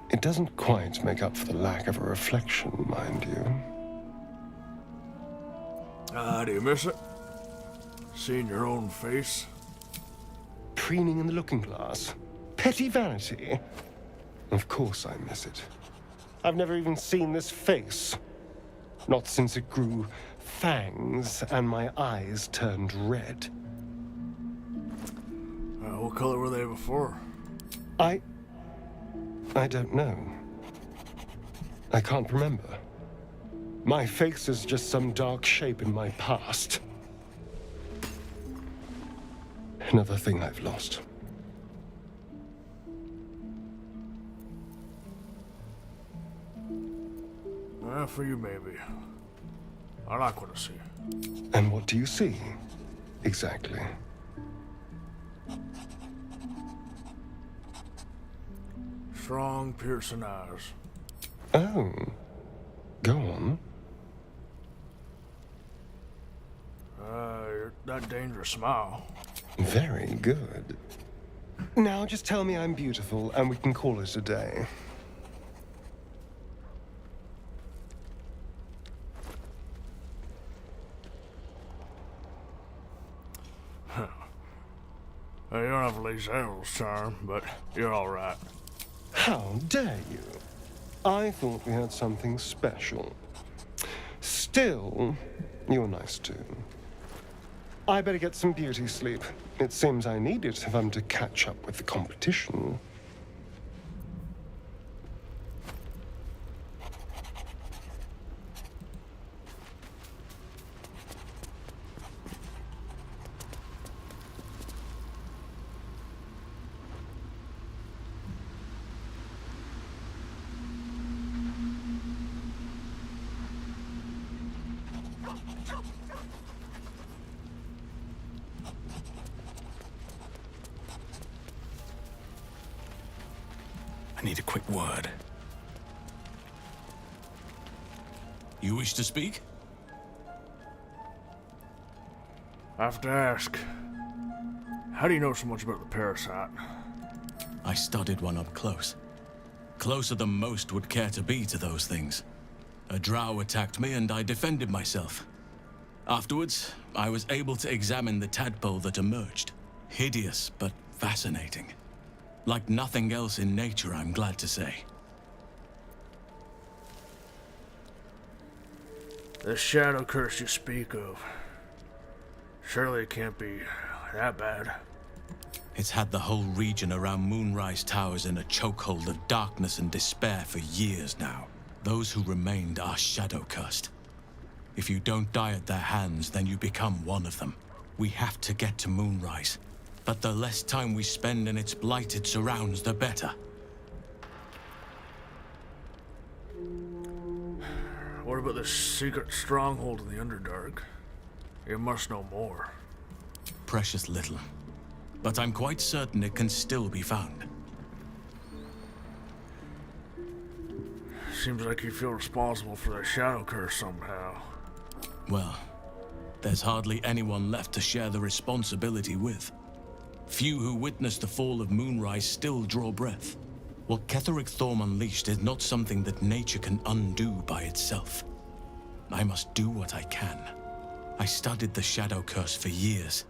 it doesn't quite make up for the lack of a reflection, mind you. Do you miss it? Seeing your own face? Preening in the looking glass? Petty vanity? Of course I miss it. I've never even seen this face. Not since it grew fangs and my eyes turned red. What color were they before? I don't know. I can't remember. My face is just some dark shape in my past. Another thing I've lost. For you, maybe. I like what I see. And what do you see, exactly? Strong, piercing eyes. Oh. Go on. That dangerous smile. Very good. Now just tell me I'm beautiful and we can call it a day. You don't have Lee Zell's charm, but you're all right. How dare you? I thought we had something special. Still, you're nice too. I better get some beauty sleep. It seems I need it if I'm to catch up with the competition. I need a quick word. You wish to speak? I have to ask, how do you know so much about the parasite? I studied one up close. Closer than most would care to be to those things. A drow attacked me and I defended myself. Afterwards, I was able to examine the tadpole that emerged. Hideous, but fascinating. Like nothing else in nature, I'm glad to say. The shadow curse you speak of, surely it can't be that bad. It's had the whole region around Moonrise Towers in a chokehold of darkness and despair for years now. Those who remained are shadow cursed. If you don't die at their hands, then you become one of them. We have to get to Moonrise. But the less time we spend in its blighted surrounds, the better. What about this secret stronghold in the Underdark? You must know more. Precious little. But I'm quite certain it can still be found. Seems like you feel responsible for the shadow curse somehow. Well, there's hardly anyone left to share the responsibility with. Few who witnessed the fall of Moonrise still draw breath. What Ketheric Thorm unleashed is not something that nature can undo by itself. I must do what I can. I studied the Shadow Curse for years,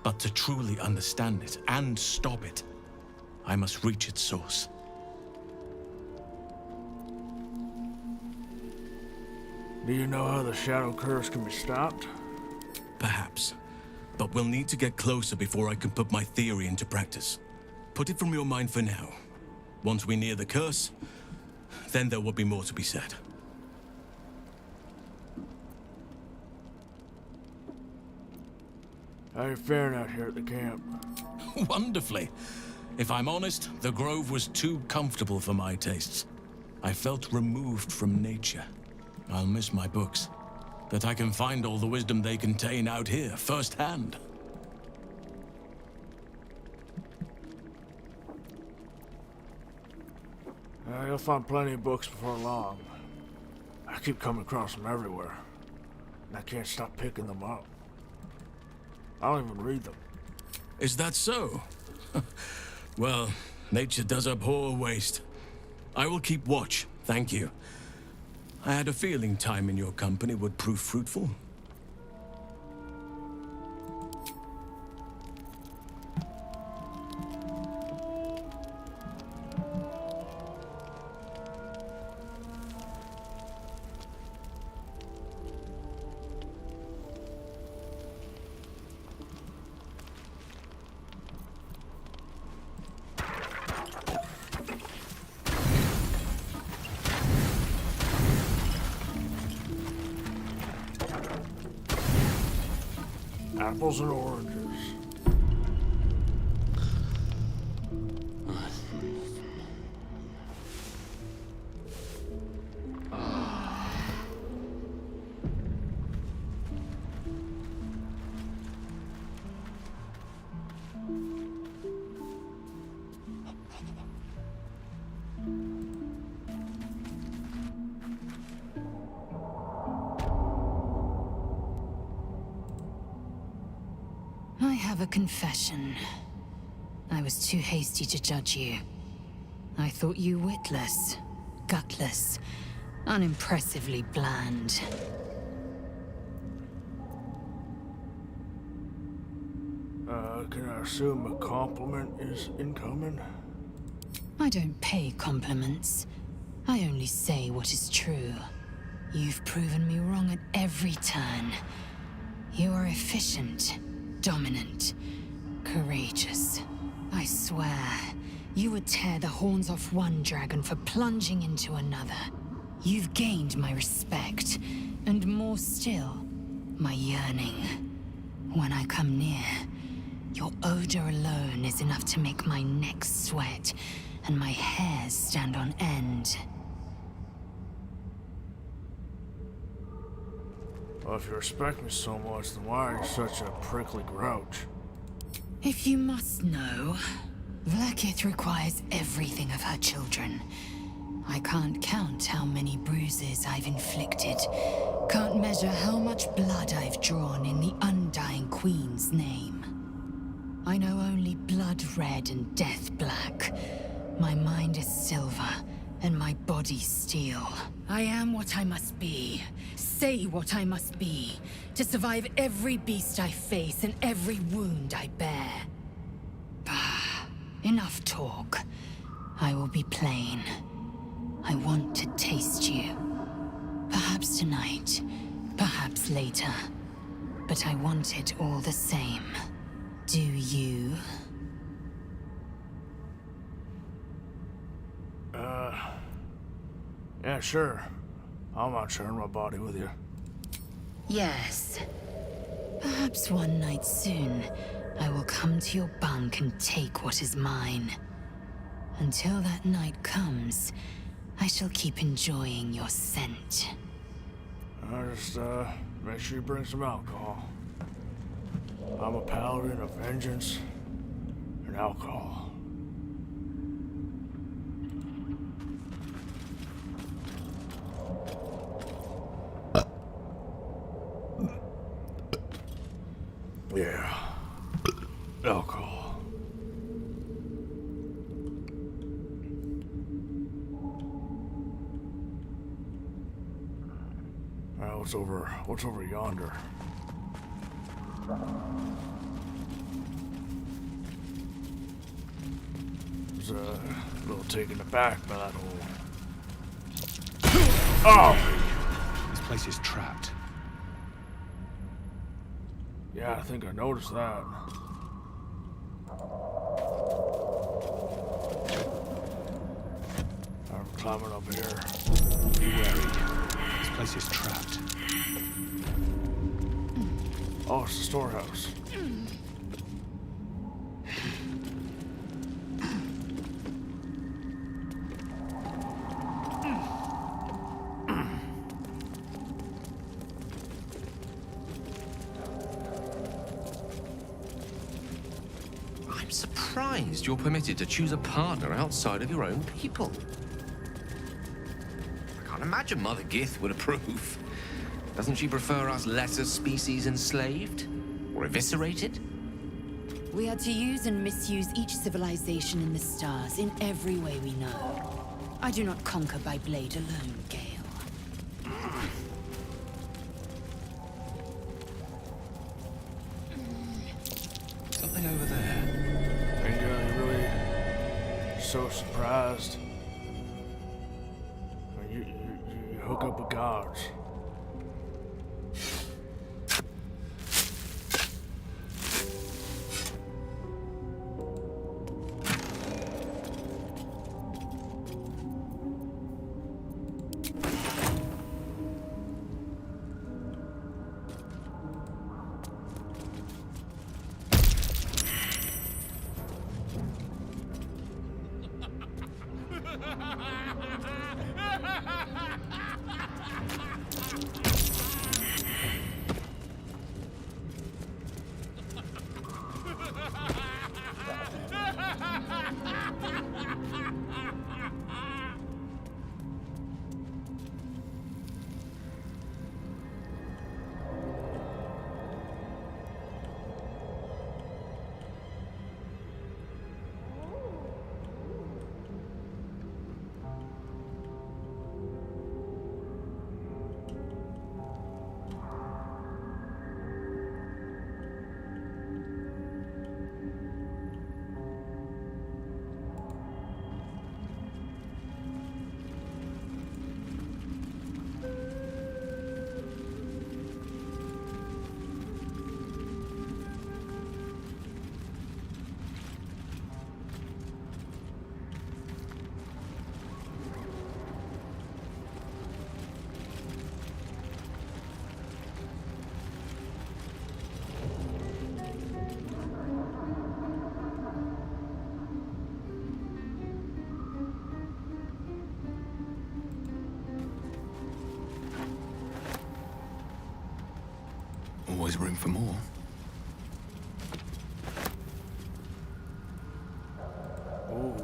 but to truly understand it and stop it, I must reach its source. Do you know how the Shadow Curse can be stopped? Perhaps. But we'll need to get closer before I can put my theory into practice. Put it from your mind for now. Once we near the curse, then there will be more to be said. How you faring out here at the camp? Wonderfully. If I'm honest, the grove was too comfortable for my tastes. I felt removed from nature. I'll miss my books, but I can find all the wisdom they contain out here firsthand. You'll find plenty of books before long. I keep coming across them everywhere, and I can't stop picking them up. I don't even read them. Is that so? Well, nature does abhor waste. I will keep watch, thank you. I had a feeling time in your company would prove fruitful. Apples and oranges. I have a confession. I was too hasty to judge you. I thought you witless, gutless, unimpressively bland. Can I assume a compliment is incoming? I don't pay compliments. I only say what is true. You've proven me wrong at every turn. You are efficient, dominant, courageous. I swear, you would tear the horns off one dragon for plunging into another. You've gained my respect, and more still, my yearning. When I come near, your odor alone is enough to make my neck sweat and my hairs stand on end. Well, if you respect me so much, then why are you such a prickly grouch? If you must know, Vlaakith requires everything of her children. I can't count how many bruises I've inflicted. Can't measure how much blood I've drawn in the Undying Queen's name. I know only blood red and death black. My mind is silver, and my body steel. I am what I must be, say what I must be, to survive every beast I face and every wound I bear. Bah, enough talk. I will be plain. I want to taste you. Perhaps tonight, perhaps later. But I want it all the same. Do you? Yeah, sure. I'm not sharing my body with you. Yes. Perhaps one night soon, I will come to your bunk and take what is mine. Until that night comes, I shall keep enjoying your scent. Just, make sure you bring some alcohol. I'm a paladin of vengeance and alcohol. Yeah. Alcohol. Alright, what's over yonder? I was a little taken aback by that whole... Oh! This place is trapped. Yeah, I think I noticed that. I'm climbing up here. Be wary. This place is trapped. Oh, it's the storehouse. surprised you're permitted to choose a partner outside of your own people. I can't imagine Mother Gith would approve. Doesn't she prefer us lesser species enslaved? Or eviscerated? We are to use and misuse each civilization in the stars in every way we know. I do not conquer by blade alone, Gale. Something over there. And you're really so surprised when you hook up with gods. Always room for more. Ooh.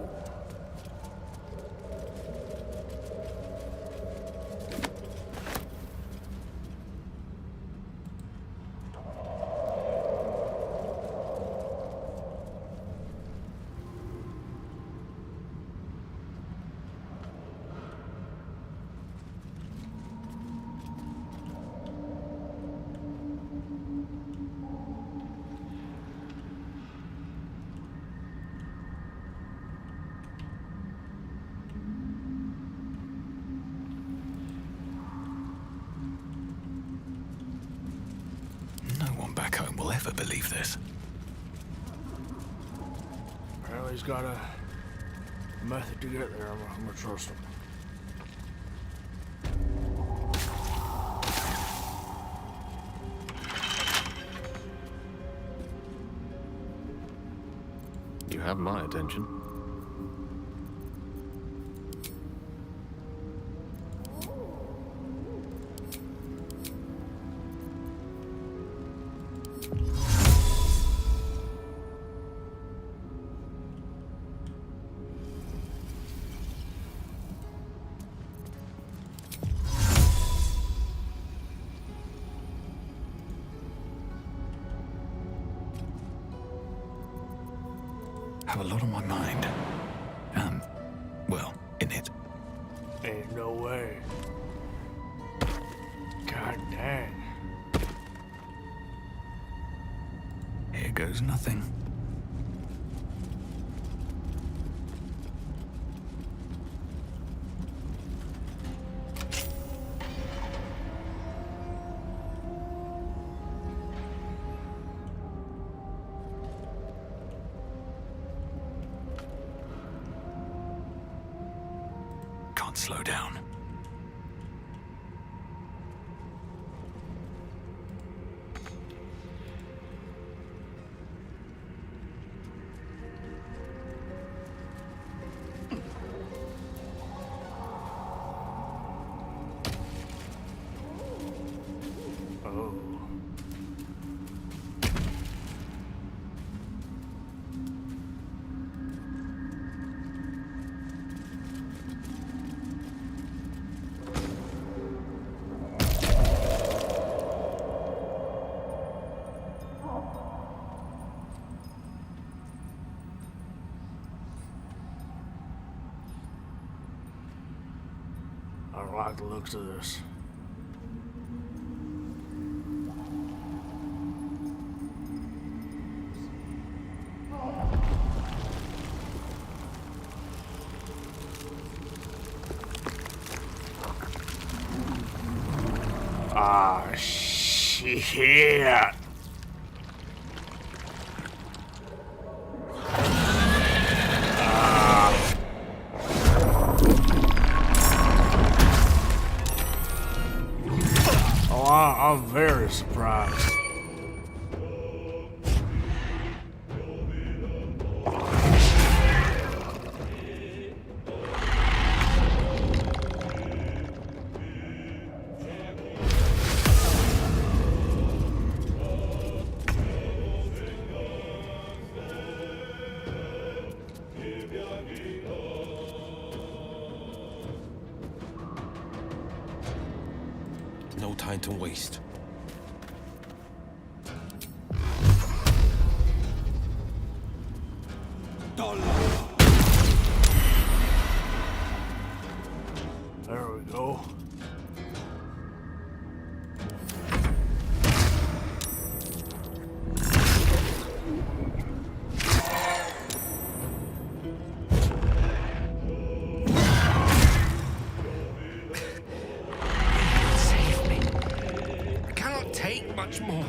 Back home will ever believe this. Well, he's got a method to get there. I'm gonna trust him. You have my attention. Have a lot on my mind. Well, in it. Ain't no way. God dang. Here goes nothing. Can't slow down. like the looks of this. Ah, shit. I'm very surprised. No time to waste. There we go. Save me. I cannot take much more.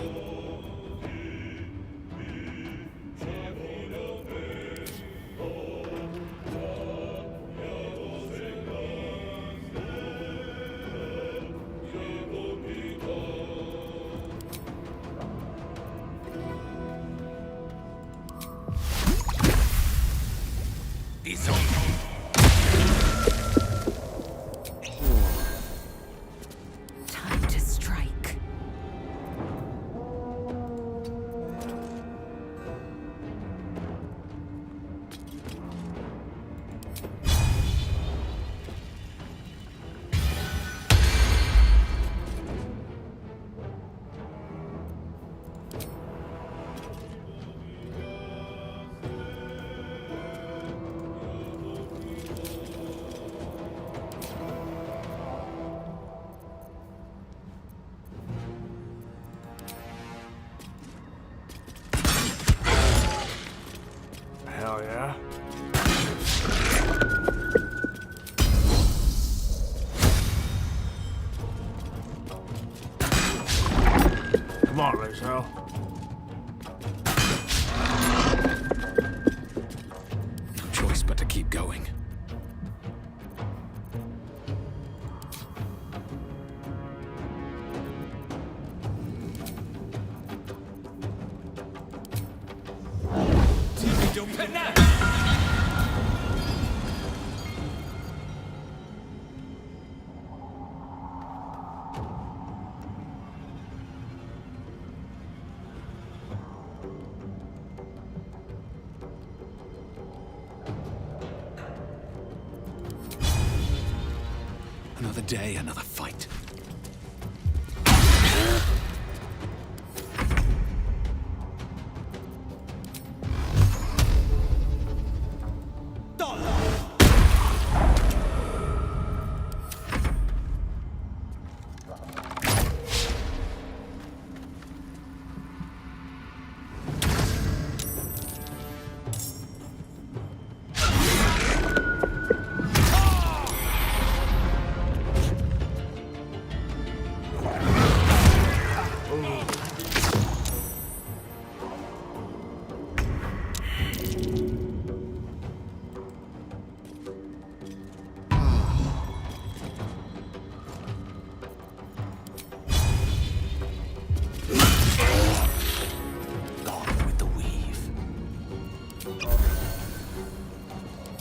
Time to strike. Hell yeah. Come on, Rachel. No choice but to keep going. Another day, another fight.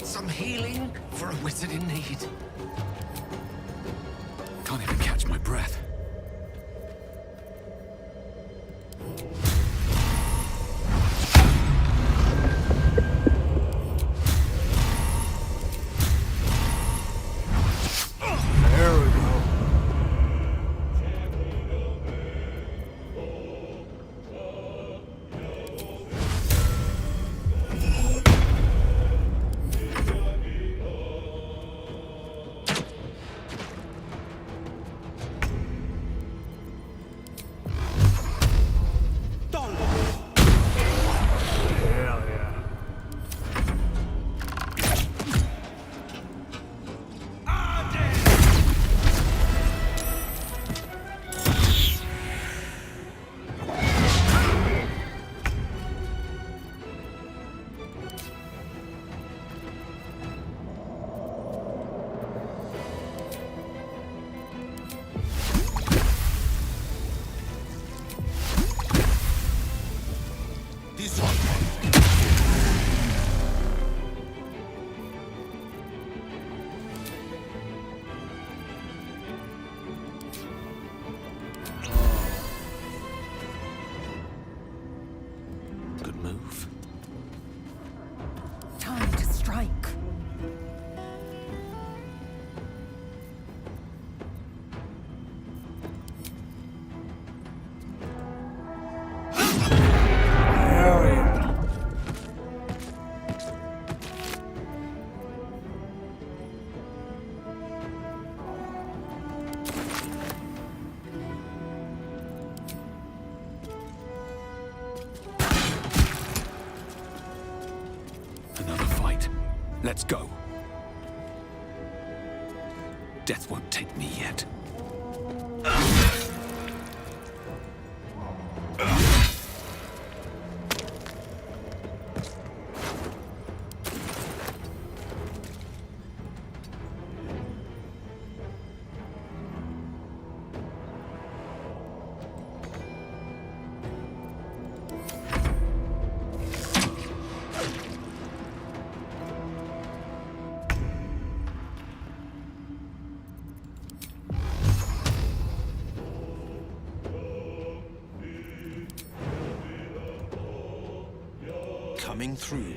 Some healing for a wizard in need. Can't even catch my breath. There we go. Let's go. Death won't take me yet. Coming through.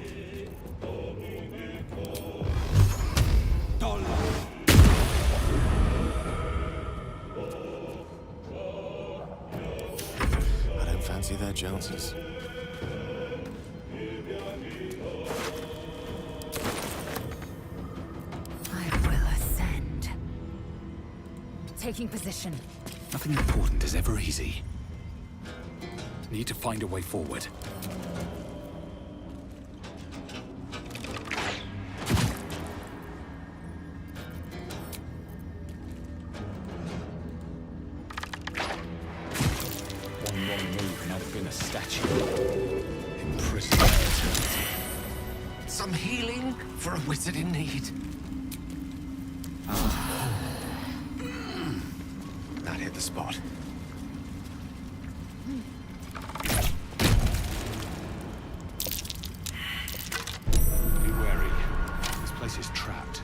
I don't fancy their chances. I will ascend. Taking position. Nothing important is ever easy. Need to find a way forward. One wrong move and I'd have been a statue. Imprisoned for eternity. Some healing for a wizard in need. That hit the spot. Be wary. This place is trapped.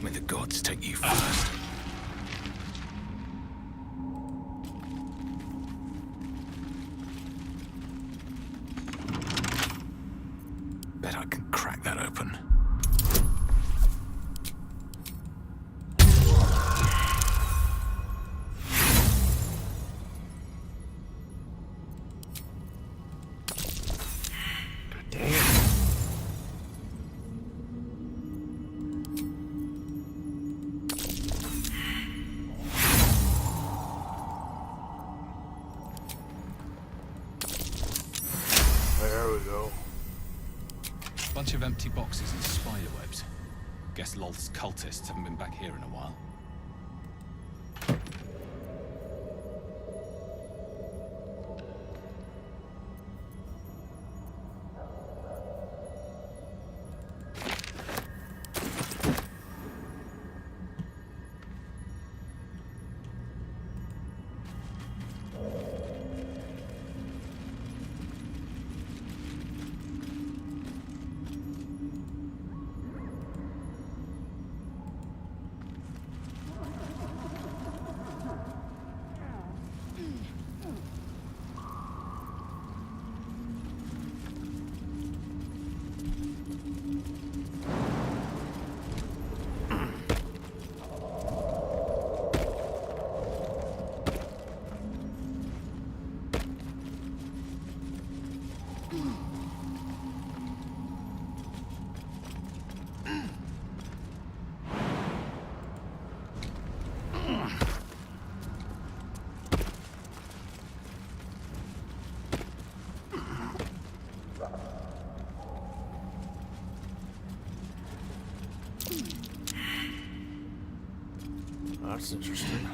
May the gods take you first. Bet I can crack that open. There we go. Bunch of empty boxes and spiderwebs. Guess Lolth's cultists haven't been back here in a while. that's interesting.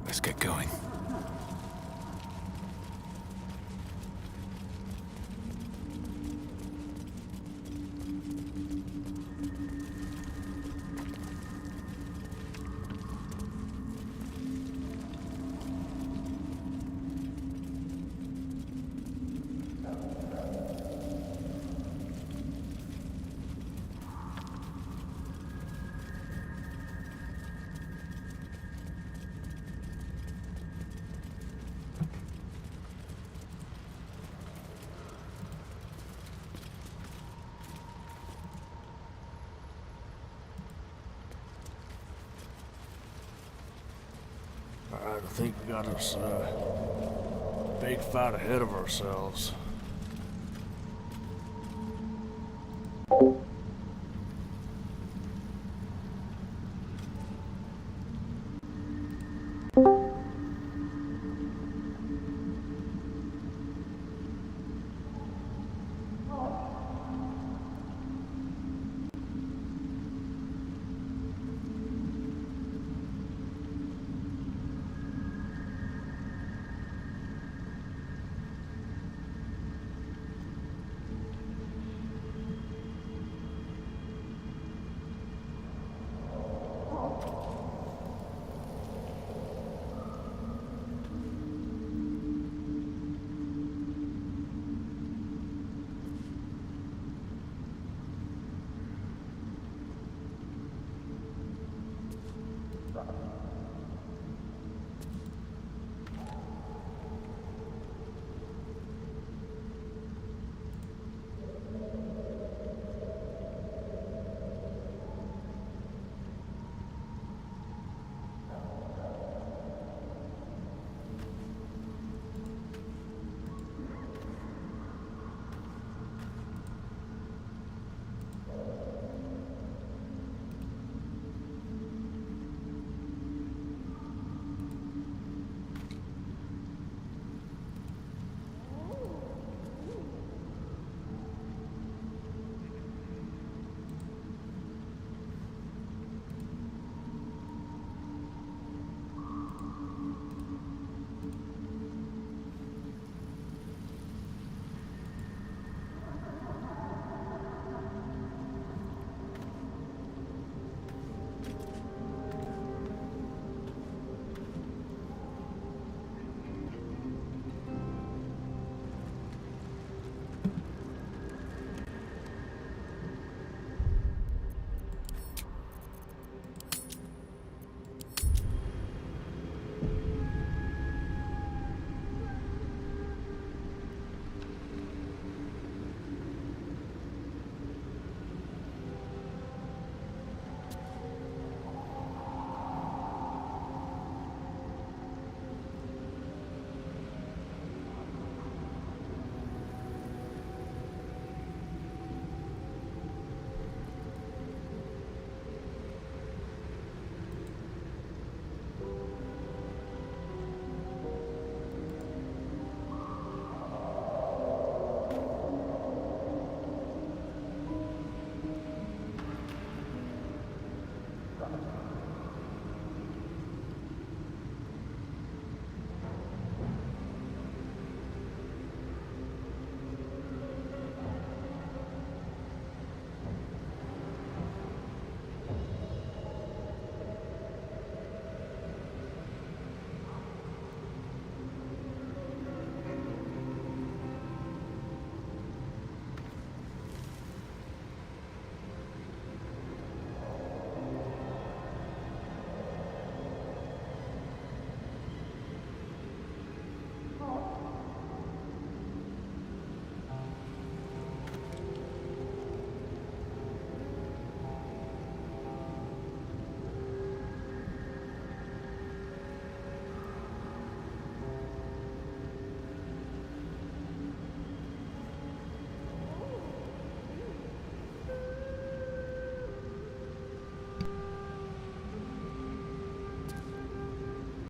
Let's get going. Alright, I think we got us a big fight ahead of ourselves.